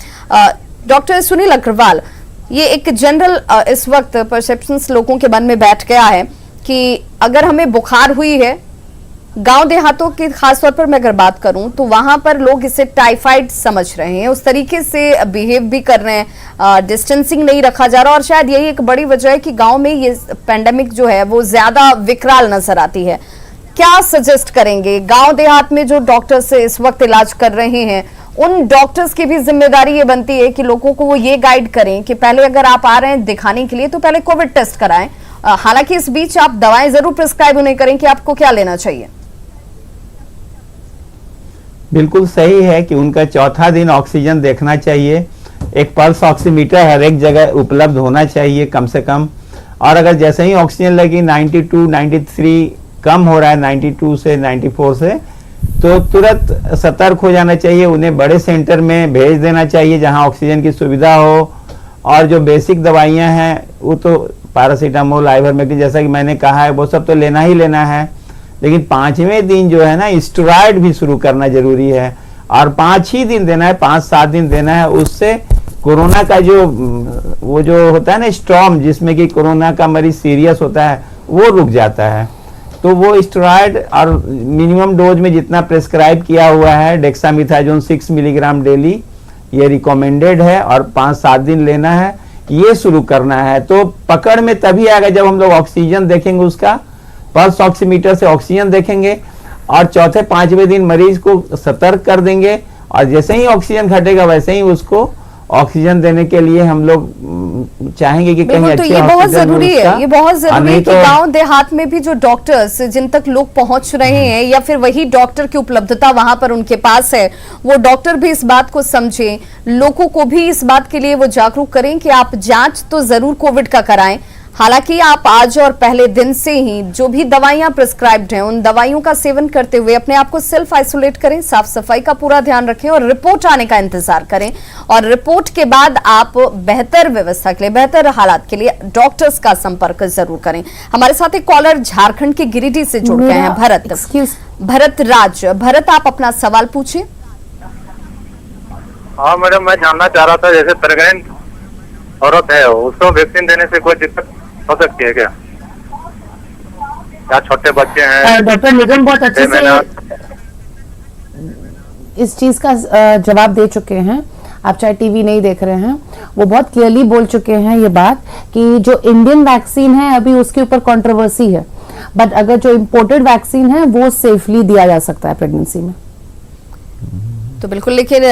डॉक्टर सुनील अग्रवाल, ये एक जनरल इस वक्त परसेप्शंस लोगों के मन में बैठ गया है कि अगर हमें बुखार हुई है, गांव देहातों की खासतौर पर मैं अगर बात करूं तो वहां पर लोग इसे टाइफाइड समझ रहे हैं, उस तरीके से बिहेव भी कर रहे हैं, डिस्टेंसिंग नहीं रखा जा रहा, और शायद यही एक बड़ी वजह है कि गांव में ये पेंडेमिक जो है वो ज्यादा विकराल नजर आती है। क्या सजेस्ट करेंगे गांव देहात में जो डॉक्टर से इस वक्त इलाज कर रहे हैं, उन डॉक्टर्स की भी जिम्मेदारी ये बनती है कि लोगों को वो ये गाइड करें कि पहले अगर आप आ रहे हैं दिखाने के लिए तो पहले कोविड टेस्ट कराएं, हालांकि इस बीच आप दवाएं जरूर प्रिस्क्राइब उन्हें करें कि आपको क्या लेना चाहिए। बिल्कुल सही है कि उनका चौथा दिन ऑक्सीजन देखना चाहिए, एक पल्स ऑक्सीमीटर हर एक जगह उपलब्ध होना चाहिए कम से कम, और अगर जैसे ही ऑक्सीजन लगी 92, 93 कम हो रहा है 92 से 94 से, तो तुरंत सतर्क हो जाना चाहिए, उन्हें बड़े सेंटर में भेज देना चाहिए जहां ऑक्सीजन की सुविधा हो। और जो बेसिक दवाइयां हैं वो तो पैरासीटामोल, आइवरमेक्टिन जैसा कि मैंने कहा है वो सब तो लेना ही लेना है, लेकिन 5वें दिन जो है ना स्टेरॉइड भी शुरू करना जरूरी है, और 5 ही दिन देना है, 5-7 दिन देना है। उससे कोरोना का वो जो होता है ना स्टॉर्म, जिसमें कि कोरोना का मरीज सीरियस होता है, वो रुक जाता है। तो वो स्टेरॉइड और मिनिमम डोज में जितना प्रेस्क्राइब किया हुआ है डेक्सामेथासोन 6 मिलीग्राम डेली, ये रिकमेंडेड है, और 5-7 दिन लेना है, ये शुरू करना है। तो पकड़ में तभी आएगा जब हम लोग ऑक्सीजन देखेंगे, उसका पल्स ऑक्सीमीटर से ऑक्सीजन देखेंगे, और चौथे 5वें दिन मरीज को सतर्क कर देंगे, और जैसे ही ऑक्सीजन घटेगा वैसे ही उसको ऑक्सीजन देने के लिए हम लोग चाहेंगे कि कहीं तो अच्छे ये बहुत हॉस्पिटल में जरूरी है, ये बहुत जरूरी है कि तो गांव देहात में भी जो डॉक्टर्स जिन तक लोग पहुंच रहे हैं, या फिर वही डॉक्टर की उपलब्धता वहां पर उनके पास है, वो डॉक्टर भी इस बात को समझें, लोगों को भी इस बात के लिए वो जागरूक करें कि आप जांच तो जरूर कोविड का कराएं। हालांकि आप आज और पहले दिन से ही जो भी दवाइयां प्रिस्क्राइब्ड हैं उन दवाइयों का सेवन करते हुए अपने आप को सेल्फ आइसोलेट करें, साफ सफाई का पूरा ध्यान रखें और रिपोर्ट आने का इंतजार करें, और रिपोर्ट के बाद आप बेहतर व्यवस्था के लिए, बेहतर हालात के लिए डॉक्टर्स का संपर्क जरूर करें। हमारे साथ एक कॉलर झारखंड के गिरिडीह से जुड़ गए हैं, भरत राज। भरत, आप अपना सवाल पूछिए। हाँ मैडम, मैं जानना चाह रहा था, जैसे प्रेग्नेंट औरत है उसको वैक्सीन देने से कोई दिक्कत हो सकती है क्या? क्या छोटे बच्चे हैं? डॉक्टर निगम बहुत अच्छे से इस चीज का जवाब दे चुके हैं। आप चाहे टीवी नहीं देख रहे हैं, वो बहुत क्लियरली बोल चुके हैं ये बात कि जो इंडियन वैक्सीन है अभी उसके ऊपर कंट्रोवर्सी है, बट अगर जो इम्पोर्टेड वैक्सीन है वो सेफली दिया जा सकता है प्रेगनेंसी में। तो बिल्कुल, लेकिन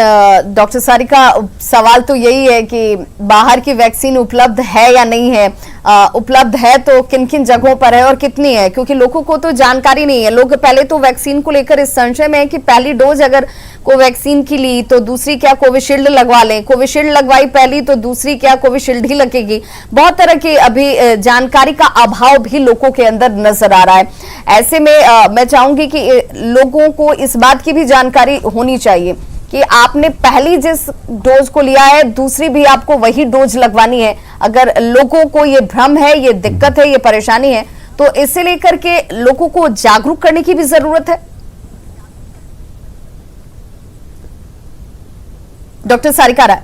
डॉक्टर सारिका, सवाल तो यही है कि बाहर की वैक्सीन उपलब्ध है या नहीं है। उपलब्ध है तो किन किन जगहों पर है और कितनी है, क्योंकि लोगों को तो जानकारी नहीं है। लोग पहले तो वैक्सीन को लेकर इस संशय में है कि पहली डोज अगर कोवैक्सीन की ली तो दूसरी क्या कोविशील्ड लगवा लें, कोविशील्ड लगवाई पहली तो दूसरी क्या कोविशील्ड ही लगेगी। बहुत तरह की अभी जानकारी का अभाव भी लोगों के अंदर नजर आ रहा है। ऐसे में मैं चाहूंगी कि लोगों को इस बात की भी जानकारी होनी चाहिए कि आपने पहली जिस डोज को लिया है दूसरी भी आपको वही डोज लगवानी है। अगर लोगों को ये भ्रम है, ये दिक्कत है, ये परेशानी है, तो इसे लेकर के लोगों को जागरूक करने की भी जरूरत है। डॉक्टर सारिका राय।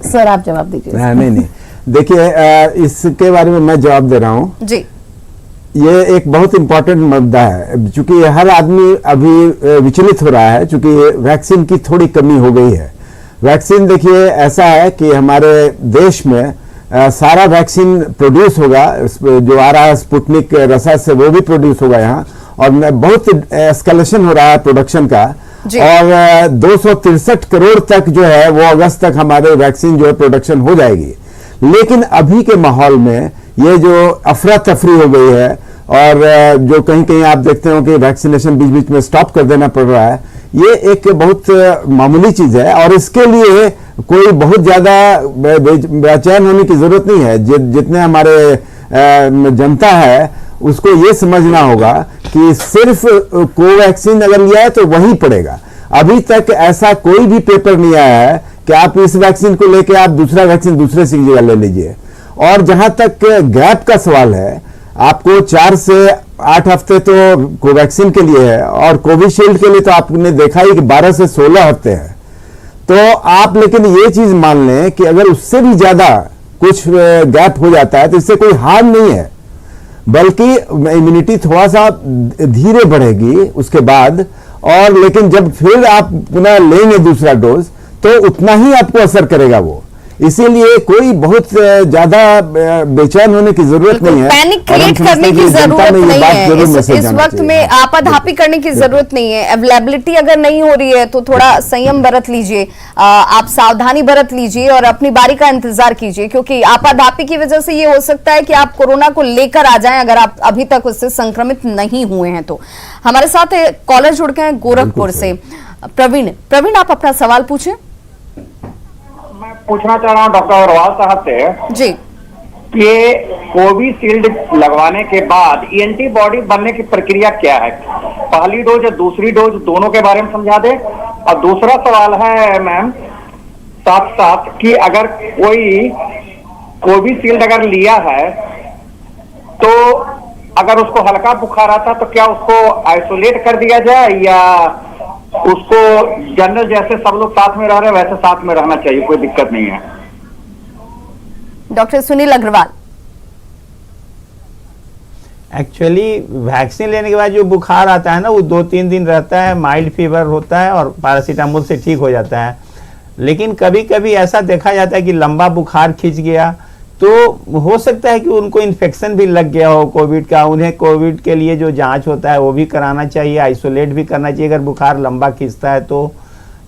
सर आप जवाब दीजिए। नहीं, देखिए इसके बारे में मैं जवाब दे रहा हूं जी। ये एक बहुत इंपॉर्टेंट मुद्दा है, चूंकि हर आदमी अभी विचलित हो रहा है, चूंकि वैक्सीन की थोड़ी कमी हो गई है। वैक्सीन देखिए ऐसा है कि हमारे देश में सारा वैक्सीन प्रोड्यूस होगा, जो आ रहा है स्पुतनिक रसा से वो भी प्रोड्यूस होगा यहाँ, और बहुत एस्केलेशन हो रहा है प्रोडक्शन का, और 263 करोड़ तक जो है वो अगस्त तक हमारे वैक्सीन जो है प्रोडक्शन हो जाएगी। लेकिन अभी के माहौल में ये जो अफरा तफरी हो गई है, और जो कहीं कहीं आप देखते हो कि वैक्सीनेशन बीच बीच में स्टॉप कर देना पड़ रहा है, ये एक बहुत मामूली चीज है, और इसके लिए कोई बहुत ज्यादा बेचैन होने की जरूरत नहीं है। जितने हमारे जनता है उसको ये समझना होगा कि सिर्फ कोवैक्सीन अगर लिया है तो वही पड़ेगा। अभी तक ऐसा कोई भी पेपर नहीं आया है कि आप इस वैक्सीन को लेके आप दूसरा वैक्सीन दूसरे से जगह ले लीजिए। और जहां तक गैप का सवाल है, आपको 4 से 8 हफ्ते तो कोवैक्सीन के लिए है, और कोविशील्ड के लिए तो आपने देखा ही कि 12 से 16 हफ्ते है। तो आप लेकिन ये चीज मान लें कि अगर उससे भी ज्यादा कुछ गैप हो जाता है तो इससे कोई हार्म नहीं है, बल्कि इम्यूनिटी थोड़ा सा धीरे बढ़ेगी उसके बाद, और लेकिन जब फिर आप पुनः लेंगे दूसरा डोज तो उतना ही आपको असर करेगा वो। इसीलिए कोई बहुत ज्यादा बेचैन होने की जरूरत नहीं है, पैनिक क्रिएट करने की जरूरत नहीं है। इस वक्त में आपाधापी करने की जरूरत नहीं है। अवेलेबिलिटी अगर नहीं हो रही है तो थोड़ा संयम बरत लीजिए, आप सावधानी बरत लीजिए और अपनी बारी का इंतजार कीजिए, क्योंकि आपाधापी की वजह से ये हो सकता है कि आप कोरोना को लेकर आ जाएं अगर आप अभी तक उससे संक्रमित नहीं हुए हैं। तो हमारे साथ कॉलर जुड़ गए हैं गोरखपुर से, प्रवीण आप अपना सवाल पूछें। मैं पूछना चाह रहा हूँ डॉक्टर अग्रवाल साहब से जी कि कोविशील्ड लगवाने के बाद एंटीबॉडी बनने की प्रक्रिया क्या है, पहली डोज या दूसरी डोज, दोनों के बारे में समझा दें। और दूसरा सवाल है मैम साथ साथ कि अगर कोई कोविशील्ड अगर लिया है तो अगर उसको हल्का बुखार आता तो क्या उसको आइसोलेट कर दिया जाए या उसको जनरल जैसे सब लोग साथ में रह रहे हैं वैसे साथ में रहना चाहिए, कोई दिक्कत नहीं है। Doctor Sunil Agarwal. Actually vaccine लेने के बाद जो बुखार आता है ना वो 2-3 दिन रहता है, माइल्ड फीवर होता है और पैरासीटामोल से ठीक हो जाता है। लेकिन कभी कभी ऐसा देखा जाता है कि लंबा बुखार खींच गया तो हो सकता है कि उनको इन्फेक्शन भी लग गया हो कोविड का। उन्हें कोविड के लिए जो जांच होता है वो भी कराना चाहिए, आइसोलेट भी करना चाहिए अगर बुखार लंबा खींचता है तो।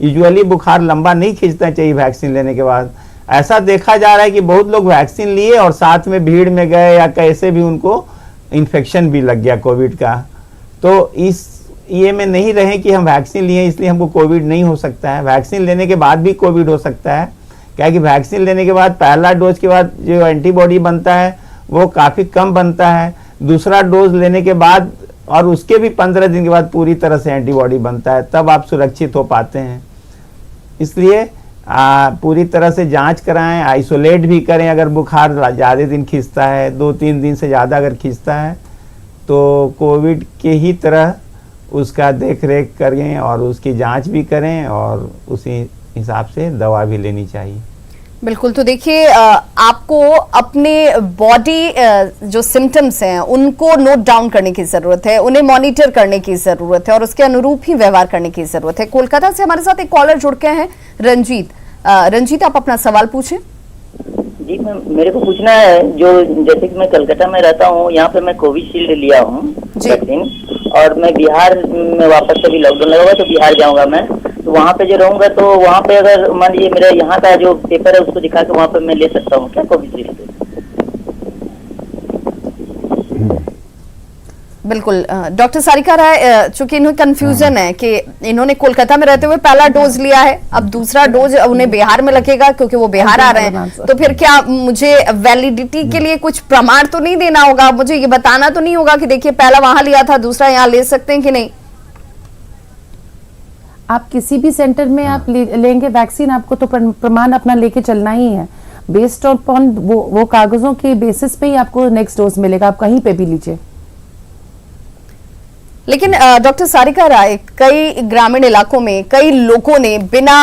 यूजुअली बुखार लंबा नहीं खींचना चाहिए वैक्सीन लेने के बाद। ऐसा देखा जा रहा है कि बहुत लोग वैक्सीन लिए और साथ में भीड़ में गए या कैसे भी उनको इन्फेक्शन भी लग गया कोविड का। तो इस ये में नहीं रहे कि हम वैक्सीन लिए इसलिए हमको कोविड नहीं हो सकता है। वैक्सीन लेने के बाद भी कोविड हो सकता है, क्या कि वैक्सीन लेने के बाद पहला डोज के बाद जो एंटीबॉडी बनता है वो काफ़ी कम बनता है, दूसरा डोज लेने के बाद और उसके भी 15 दिन के बाद पूरी तरह से एंटीबॉडी बनता है, तब आप सुरक्षित हो पाते हैं। इसलिए पूरी तरह से जांच कराएं, आइसोलेट भी करें अगर बुखार ज़्यादा दिन खींचता है, 2-3 दिन से ज़्यादा अगर खींचता है तो कोविड के ही तरह उसका देख रेख करें और उसकी जांच भी करें और उसी हिसाब से दवा भी लेनी चाहिए। बिल्कुल। तो देखिए आपको अपने बॉडी जो सिम्टम्स हैं उनको नोट डाउन करने की जरूरत है, उन्हें मॉनिटर करने की जरूरत है और उसके अनुरूप ही व्यवहार करने की जरूरत है। कोलकाता से हमारे साथ एक कॉलर जुड़ गए हैं, रंजीत। रंजीत आप अपना सवाल पूछें। जी मैम, मेरे को पूछना है, जो जैसे कि मैं कलकत्ता में रहता हूँ, यहाँ पे मैं कोविशील्ड लिया हूँ वैक्सीन, और मैं बिहार में वापस से भी लॉकडाउन लगा हुआ तो बिहार जाऊंगा मैं, तो वहाँ पे जो रहूंगा तो वहाँ पे अगर मान लीजिए मेरा यहाँ का जो पेपर है उसको दिखा के वहाँ पे मैं ले सकता हूँ क्या कोविशील्ड? बिल्कुल डॉक्टर सारिका राय, चूंकि इन्हें कंफ्यूजन है कि इन्होंने कोलकाता में रहते हुए पहला डोज लिया है, अब दूसरा डोज उन्हें बिहार में लगेगा क्योंकि वो बिहार आ रहे हैं, तो फिर क्या मुझे वैलिडिटी के लिए कुछ प्रमाण तो नहीं देना होगा? मुझे ये बताना तो नहीं होगा कि देखिए पहला वहां लिया था दूसरा यहाँ ले सकते हैं कि नहीं? आप किसी भी सेंटर में आप लेंगे वैक्सीन, आपको तो प्रमाण अपना लेके चलना ही है। बेस्ड ऑन वो कागजों के बेसिस पे ही आपको नेक्स्ट डोज मिलेगा, आप कहीं पे भी लीजिए। लेकिन डॉक्टर सारिका राय, कई ग्रामीण इलाकों में कई लोगों ने बिना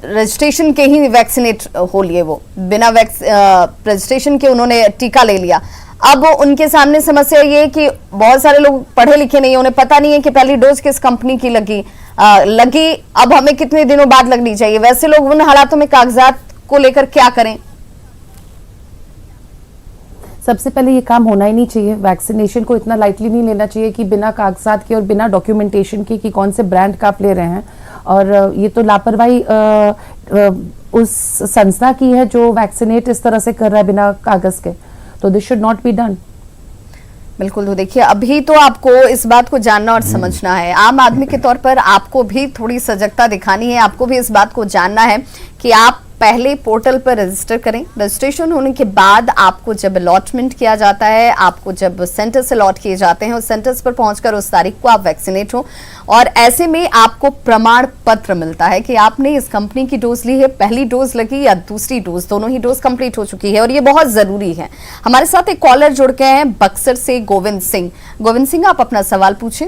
रजिस्ट्रेशन के ही वैक्सीनेट हो लिए, वो बिना रजिस्ट्रेशन के उन्होंने टीका ले लिया। अब उनके सामने समस्या ये है कि बहुत सारे लोग पढ़े लिखे नहीं है, उन्हें पता नहीं है कि पहली डोज किस कंपनी की लगी अब हमें कितने दिनों बाद लगनी चाहिए। वैसे लोग उन हालातों में कागजात को लेकर क्या करें? सबसे पहले ये काम होना ही नहीं चाहिए। वैक्सीनेशन को इतना लाइटली नहीं लेना चाहिए कि बिना कागजात के और बिना डॉक्यूमेंटेशन के कि कौन से ब्रांड का आप ले रहे हैं। और ये तो लापरवाही उस संस्था की है जो वैक्सीनेट इस तरह से कर रहा है बिना कागज के, तो this should not be done. बिल्कुल, तो देखिए अभी तो आपको इस बात को जानना और समझना है, आम आदमी के तौर पर आपको भी थोड़ी सजगता दिखानी है, आपको भी इस बात को जानना है कि आप पहले पोर्टल पर रजिस्टर करें। रजिस्ट्रेशन होने के बाद आपको जब अलॉटमेंट किया जाता है, आपको जब सेंटर से अलॉट किए जाते हैं, उस सेंटर्स पर पहुंचकर उस तारीख को आप वैक्सीनेट हो और ऐसे में आपको प्रमाण पत्र मिलता है कि आपने इस कंपनी की डोज ली है, पहली डोज लगी या दूसरी डोज, दोनों ही डोज कंप्लीट हो चुकी है और ये बहुत जरूरी है। हमारे साथ एक कॉलर जुड़ गए हैं बक्सर से, गोविंद सिंह। गोविंद सिंह, आप अपना सवाल पूछें।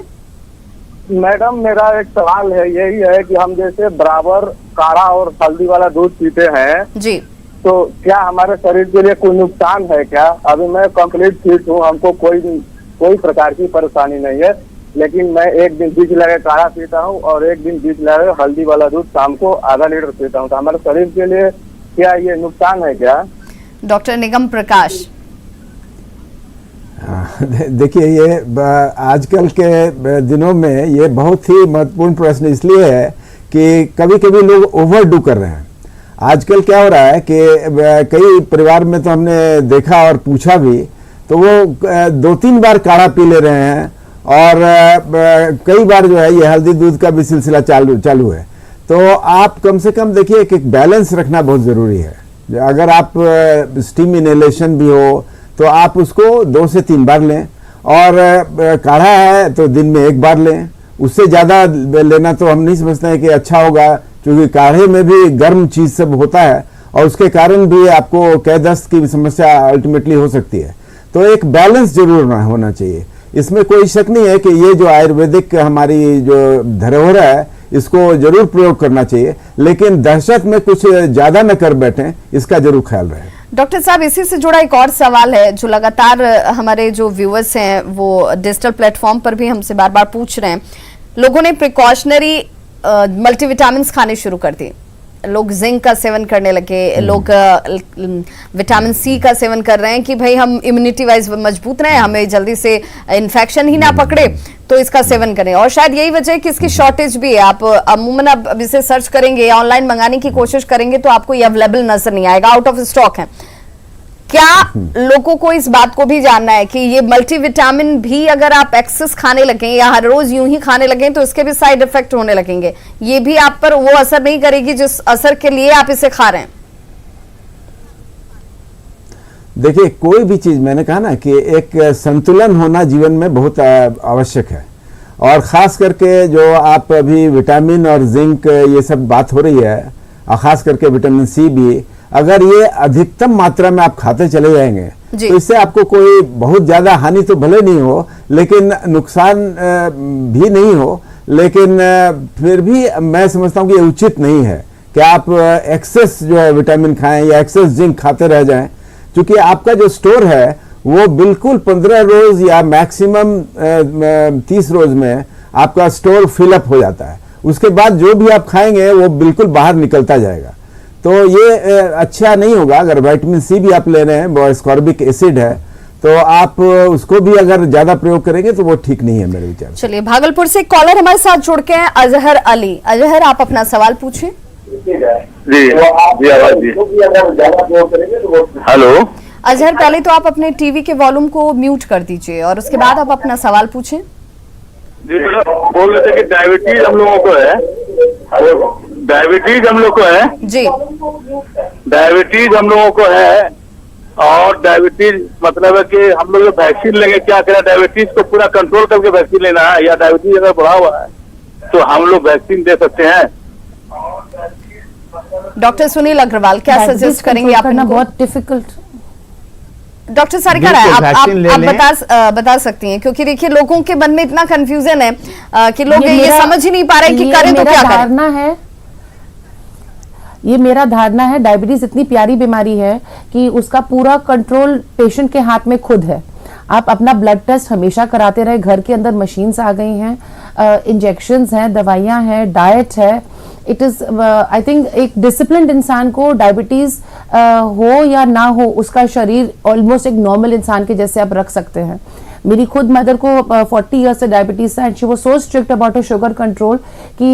मैडम, मेरा एक सवाल है, यही है कि हम जैसे बराबर काढ़ा और हल्दी वाला दूध पीते हैं जी, तो क्या हमारे शरीर के लिए कोई नुकसान है क्या? अभी मैं कंप्लीट फिट हूँ, हमको कोई प्रकार की परेशानी नहीं है, लेकिन मैं एक दिन बीच लगे काढ़ा पीता हूँ और एक दिन बीच लगे हल्दी वाला दूध शाम को आधा लीटर पीता हूँ, तो हमारे शरीर के लिए क्या ये नुकसान है क्या? डॉक्टर निगम प्रकाश। देखिए, ये आजकल के दिनों में ये बहुत ही महत्वपूर्ण प्रश्न इसलिए है कि कभी कभी लोग ओवरडू कर रहे हैं। आजकल क्या हो रहा है कि कई परिवार में तो हमने देखा और पूछा भी, तो वो 2-3 बार काढ़ा पी ले रहे हैं और कई बार जो है ये हल्दी दूध का भी सिलसिला चालू है। तो आप कम से कम देखिए कि एक बैलेंस रखना बहुत ज़रूरी है। अगर आप स्टीम इनहेलेशन भी हो तो आप उसको 2 से 3 बार लें, और काढ़ा है तो दिन में 1 बार लें। उससे ज़्यादा लेना तो हम नहीं समझते हैं कि अच्छा होगा, क्योंकि काढ़े में भी गर्म चीज़ सब होता है और उसके कारण भी आपको कह दस्त की समस्या अल्टीमेटली हो सकती है। तो एक बैलेंस जरूर होना चाहिए, इसमें कोई शक नहीं है कि ये जो आयुर्वेदिक हमारी जो धरोहर है इसको जरूर प्रयोग करना चाहिए, लेकिन दहशत में कुछ ज़्यादा न कर बैठें, इसका जरूर ख्याल रहे। डॉक्टर साहब, इसी से जुड़ा एक और सवाल है जो लगातार हमारे जो व्यूअर्स हैं वो डिजिटल प्लेटफॉर्म पर भी हमसे बार बार पूछ रहे हैं। लोगों ने प्रिकॉशनरी मल्टीविटामिन खाने शुरू कर दिए, लोग जिंक का सेवन करने लगे, लोग विटामिन सी का सेवन कर रहे हैं कि भाई हम इम्यूनिटी वाइज मजबूत रहें, हमें जल्दी से इन्फेक्शन ही ना पकड़े, तो इसका सेवन करें। और शायद यही वजह है कि इसकी शॉर्टेज भी है। आप अमूमन अब इसे सर्च करेंगे या ऑनलाइन मंगाने की कोशिश करेंगे तो आपको ये अवेलेबल नजर नहीं आएगा, आउट ऑफ स्टॉक है। क्या लोगों को इस बात को भी जानना है कि ये मल्टीविटामिन भी अगर आप एक्सेस खाने लगें या हर रोज यूं ही खाने लगें तो इसके भी साइड इफेक्ट होने लगेंगे, ये भी आप पर वो असर नहीं करेगी जिस असर के लिए आप इसे खा रहे हैं? देखिए, कोई भी चीज, मैंने कहा ना कि एक संतुलन होना जीवन में बहुत आवश्यक है, और खास करके जो आप अभी विटामिन और जिंक ये सब बात हो रही है, और खास करके विटामिन सी भी, अगर ये अधिकतम मात्रा में आप खाते चले जाएंगे तो इससे आपको कोई बहुत ज्यादा हानि तो भले नहीं हो, लेकिन नुकसान भी नहीं हो, लेकिन फिर भी मैं समझता हूँ कि ये उचित नहीं है कि आप एक्सेस जो है विटामिन खाएं या एक्सेस जिंक खाते रह जाएं, क्योंकि आपका जो स्टोर है वो बिल्कुल 15 रोज या मैक्सिमम 30 रोज में आपका स्टोर फिलअप हो जाता है। उसके बाद जो भी आप खाएंगे वो बिल्कुल बाहर निकलता जाएगा। तो ये अच्छा नहीं होगा। अगर विटामिन सी भी आप ले रहे हैं, एस्कॉर्बिक एसिड है, तो आप उसको भी अगर ज्यादा प्रयोग करेंगे तो वो ठीक नहीं है मेरे विचार से। चलिए, भागलपुर से कॉलर हमारे साथ जुड़ के हैं, अजहर अली। अजहर, आप अपना सवाल पूछें। जी आवाज जी। हेलो अजहर, पहले तो आप अपने टीवी के वॉल्यूम को म्यूट कर दीजिए और उसके बाद आप अपना सवाल पूछें। जी, बोल रहे थे कि डायबिटीज हम लोगों को है, डायबिटीज हम लोग को है जी, डायबिटीज हम लोगों को है। और डायबिटीज मतलब है कि हम लोग जो वैक्सीन लेंगे, क्या करें, डायबिटीज को पूरा कंट्रोल करके वैक्सीन लेना है, या डायबिटीज अगर बढ़ा हुआ है तो हम लोग वैक्सीन दे सकते हैं? डॉक्टर सुनील अग्रवाल, क्या सजेस्ट करेंगे आप? करना बहुत डिफिकल्ट। डॉक्टर सारिका राय, आप बता सकती हैं, क्योंकि देखिए लोगों के मन में इतना कंफ्यूजन है कि लोग ये समझ ही नहीं पा रहे कि करें तो क्या करें। ये मेरा धारणा है, डायबिटीज इतनी प्यारी बीमारी है कि उसका पूरा कंट्रोल पेशेंट के हाथ में खुद है। आप अपना ब्लड टेस्ट हमेशा कराते रहे, घर के अंदर मशीन्स आ गई हैं, इंजेक्शंस हैं, दवाइयां हैं, डाइट है। इट इज आई थिंक एक डिसिप्लिन्ड इंसान को डायबिटीज हो या ना हो, उसका शरीर ऑलमोस्ट एक नॉर्मल इंसान के जैसे आप रख सकते हैं। मेरी खुद मदर को 40 ईयर्स से डायबिटीज था and she was so strict about her sugar control कि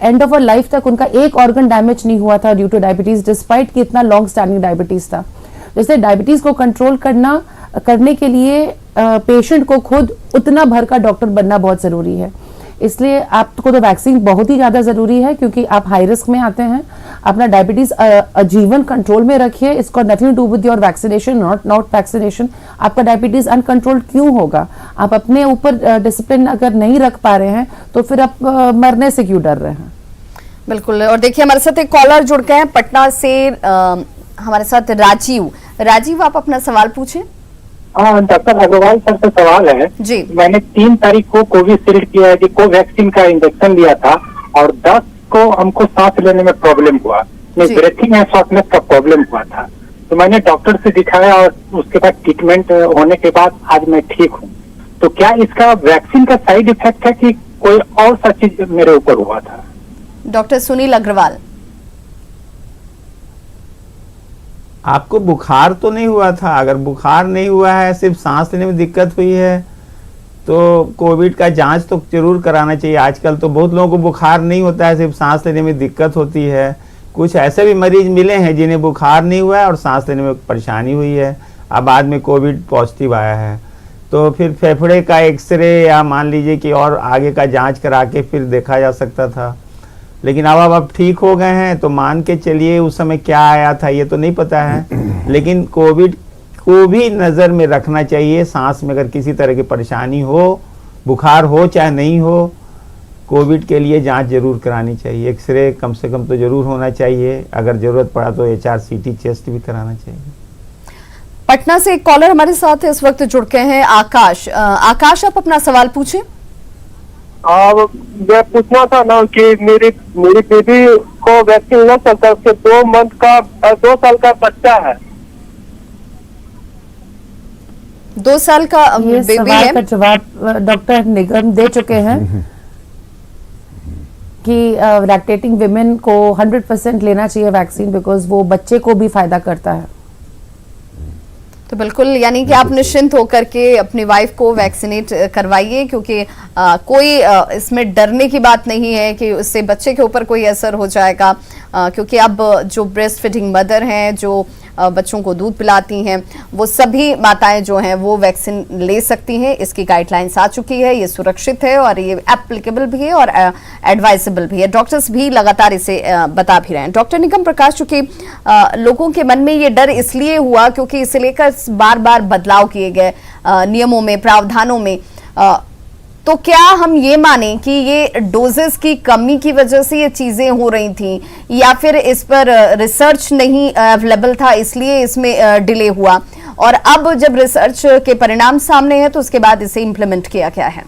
एंड ऑफ her लाइफ तक उनका एक ऑर्गन डैमेज नहीं हुआ था ड्यू टू डायबिटीज, डिस्पाइट कि इतना लॉन्ग स्टैंडिंग डायबिटीज था। जैसे डायबिटीज को कंट्रोल करने के लिए पेशेंट को खुद उतना भर का डॉक्टर बनना बहुत जरूरी है। इसलिए आपको तो वैक्सीन बहुत ही ज्यादा जरूरी है, क्योंकि आप हाई रिस्क में आते हैं। अपना डायबिटीज आजीवन कंट्रोल में रखिए। इसको nothing to with your vaccination, not vaccination. आपका डायबिटीज अनकंट्रोल्ड क्यों होगा? आप अपने ऊपर डिसिप्लिन अगर नहीं रख पा रहे हैं तो फिर आप मरने से क्यों डर रहे हैं? बिल्कुल। और देखिए हमारे साथ एक कॉलर जुड़ गए हैं पटना से, हमारे साथ राजीव। राजीव, आप अपना सवाल पूछें। हाँ, डॉक्टर अग्रवाल सर से सवाल है जी। मैंने 3 तारीख को कोविशील्ड किया है, कोवैक्सीन का इंजेक्शन लिया था और 10 को हमको सांस लेने में प्रॉब्लम हुआ, ब्रीथिंग एंड शॉर्टनेस का प्रॉब्लम हुआ था। तो मैंने डॉक्टर से दिखाया और उसके बाद ट्रीटमेंट होने के बाद आज मैं ठीक हूँ। तो क्या इसका वैक्सीन का साइड इफेक्ट है कि कोई और सा चीज मेरे ऊपर हुआ था? डॉक्टर सुनील अग्रवाल, आपको बुखार तो नहीं हुआ था? अगर बुखार नहीं हुआ है, सिर्फ सांस लेने में दिक्कत हुई है, तो कोविड का जांच तो जरूर कराना चाहिए। आजकल तो बहुत लोगों को बुखार नहीं होता है, सिर्फ सांस लेने में दिक्कत होती है। कुछ ऐसे भी मरीज मिले हैं जिन्हें बुखार नहीं हुआ है और सांस लेने में परेशानी हुई है, अब बाद में कोविड पॉजिटिव आया है। तो फिर फेफड़े का एक्सरे या मान लीजिए कि और आगे का जांच करा के फिर देखा जा सकता था। लेकिन अब आप ठीक हो गए हैं तो मान के चलिए उस समय क्या आया था ये तो नहीं पता है, लेकिन कोविड को भी नज़र में रखना चाहिए। सांस में अगर किसी तरह की परेशानी हो, बुखार हो चाहे नहीं हो, कोविड के लिए जांच जरूर करानी चाहिए। एक्सरे कम से कम तो जरूर होना चाहिए, अगर ज़रूरत पड़ा तो HRCT चेस्ट भी कराना चाहिए। पटना से एक कॉलर हमारे साथ इस वक्त जुड़ के हैं, आकाश। आकाश, आप अपना सवाल पूछें। मैं पूछना था ना कि मेरी बेबी को वैक्सीन लग सकता है, उसके 2 साल का बच्चा है। 2 साल का ये बेबी सवाल है। का जवाब डॉक्टर निगम दे चुके हैं कि लैक्टेटिंग विमेन को 100% लेना चाहिए वैक्सीन, बिकॉज वो बच्चे को भी फायदा करता है। तो बिल्कुल, यानी कि आप निश्चिंत होकर के अपनी वाइफ को वैक्सीनेट करवाइए, क्योंकि कोई इसमें डरने की बात नहीं है कि उससे बच्चे के ऊपर कोई असर हो जाएगा, क्योंकि अब जो ब्रेस्ट फीडिंग मदर हैं, जो बच्चों को दूध पिलाती हैं, वो सभी माताएं जो हैं वो वैक्सीन ले सकती हैं। इसकी गाइडलाइंस आ चुकी है, ये सुरक्षित है और ये एप्लीकेबल भी है और एडवाइजेबल भी है। डॉक्टर्स भी लगातार इसे बता भी रहे हैं। डॉक्टर निगम प्रकाश, चूंकि लोगों के मन में ये डर इसलिए हुआ क्योंकि इसे लेकर बार बार बदलाव किए गए नियमों में, प्रावधानों में, तो क्या हम ये माने कि ये डोजेस की कमी की वजह से ये चीजें हो रही थी, या फिर इस पर रिसर्च नहीं अवेलेबल था इसलिए इसमें डिले हुआ, और अब जब रिसर्च के परिणाम सामने हैं तो उसके बाद इसे इम्प्लीमेंट किया गया है?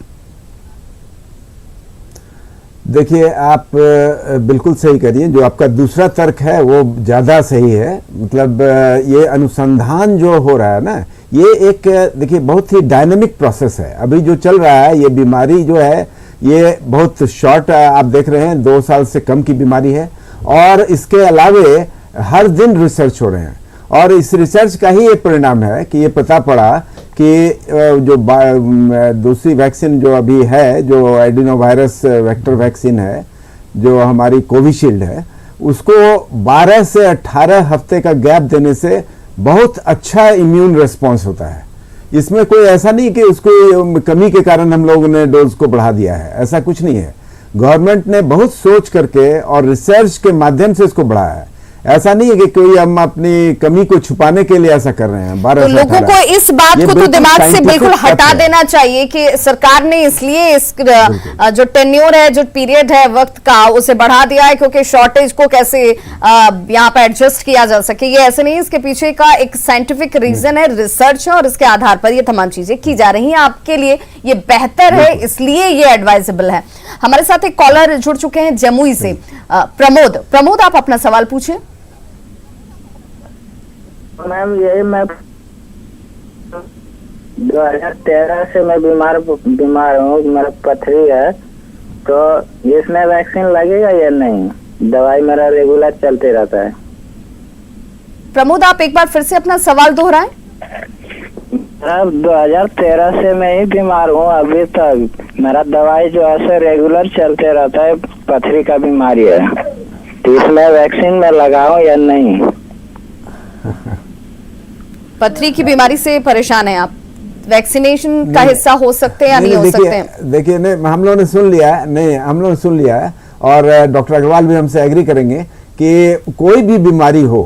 देखिए, आप बिल्कुल सही करिए। जो आपका दूसरा तर्क है वो ज़्यादा सही है। मतलब ये अनुसंधान जो हो रहा है ना, ये एक देखिए बहुत ही डायनामिक प्रोसेस है। अभी जो चल रहा है, ये बीमारी जो है ये बहुत शॉर्ट, आप देख रहे हैं 2 साल से कम की बीमारी है, और इसके अलावे हर दिन रिसर्च हो रहे हैं। और इस रिसर्च का ही एक परिणाम है कि ये पता पड़ा कि जो दूसरी वैक्सीन जो अभी है, जो एडिनो वायरस वेक्टर वैक्सीन है, जो हमारी कोविशील्ड है, उसको 12 से 18 हफ्ते का गैप देने से बहुत अच्छा इम्यून रिस्पॉन्स होता है। इसमें कोई ऐसा नहीं कि उसको कमी के कारण हम लोगों ने डोज को बढ़ा दिया है, ऐसा कुछ नहीं है। गवर्नमेंट ने बहुत सोच करके और रिसर्च के माध्यम से इसको बढ़ाया है। ऐसा नहीं है कि कोई हम अपनी कमी को छुपाने के लिए ऐसा कर रहे हैं। तो लोगों को इस बात को तो दिमाग से बिल्कुल हटा देना चाहिए कि सरकार ने इसलिए इस जो टेन्योर है, जो पीरियड है वक्त का, उसे बढ़ा दिया है क्योंकि शॉर्टेज को कैसे यहाँ पर एडजस्ट किया जा सके। ये ऐसे नहीं, इसके पीछे का एक साइंटिफिक रीजन है, रिसर्च है, और इसके आधार पर ये तमाम चीजें की जा रही हैं। आपके लिए ये बेहतर है, इसलिए ये एडवाइजेबल है। हमारे साथ एक कॉलर जुड़ चुके हैं जमुई से, प्रमोद, आप अपना सवाल पूछें। मैम यही मैं 2013 से मैं बीमार हूँ, मेरा पथरी है, तो इसमें वैक्सीन लगेगा या नहीं? दवाई मेरा रेगुलर चलते रहता है। प्रमोद, आप एक बार फिर से अपना सवाल दोहराएं। 2013 से मैं ही बीमार हूँ, अभी तक मेरा दवाई जो है रेगुलर चलते रहता है, पथरी का बीमारी है, तो इसमें वैक्सीन में लगाऊं या नहीं? पथरी की बीमारी से परेशान हैं आप, वैक्सीनेशन का हिस्सा हो सकते हैं या नहीं हो सकते हैं? देखिए, नहीं, हम लोगों ने सुन लिया है, नहीं हम लोगों ने सुन लिया है, और डॉक्टर अग्रवाल भी हमसे एग्री करेंगे कि कोई भी बीमारी हो,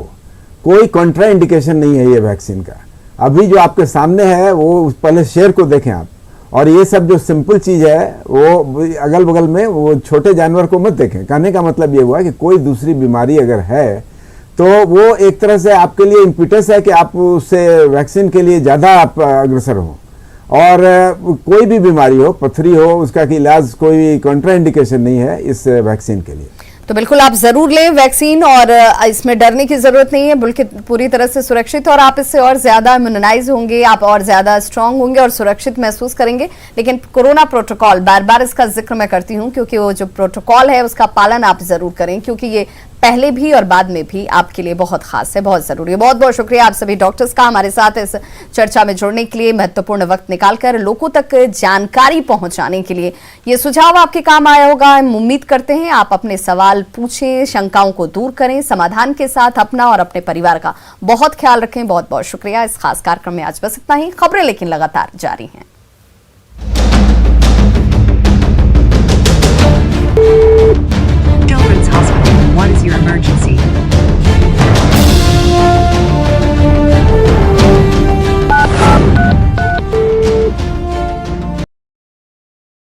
कोई कॉन्ट्रा इंडिकेशन नहीं है ये वैक्सीन का। अभी जो आपके सामने है वो पहले शेयर को देखें आप, और ये सब जो सिंपल चीज है वो अगल बगल में वो छोटे जानवर को मत देखें। कहने का मतलब ये हुआ कि कोई दूसरी बीमारी अगर है तो वो एक तरह से आपके लिए इम्पिटस है कि आप उससे वैक्सीन के लिए ज़्यादा आप अग्रसर हो। और कोई भी बीमारी हो, पथरी हो, उसका कि इलाज कोई कॉन्ट्रा इंडिकेशन नहीं है इस वैक्सीन के लिए। तो बिल्कुल आप जरूर लें वैक्सीन, और इसमें डरने की जरूरत नहीं है, बल्कि पूरी तरह से सुरक्षित, और आप इससे और ज्यादा इम्यूनाइज होंगे, आप और ज्यादा स्ट्रांग होंगे और सुरक्षित महसूस करेंगे। लेकिन कोरोना प्रोटोकॉल, बार बार इसका जिक्र मैं करती हूं क्योंकि वो जो प्रोटोकॉल है उसका पालन आप जरूर करें, क्योंकि ये पहले भी और बाद में भी आपके लिए बहुत खास है, बहुत जरूरी है। बहुत बहुत शुक्रिया आप सभी डॉक्टर्स का हमारे साथ इस चर्चा में जुड़ने के लिए, महत्वपूर्ण वक्त निकालकर लोगों तक जानकारी पहुंचाने के लिए। ये सुझाव आपके काम आया होगा, हम उम्मीद करते हैं। आप अपने सवाल पूछें, शंकाओं को दूर करें, समाधान के साथ अपना और अपने परिवार का बहुत ख्याल रखें। बहुत बहुत शुक्रिया। इस खास कार्यक्रम में आज बस इतना ही। खबरें लेकिन लगातार जारी हैं।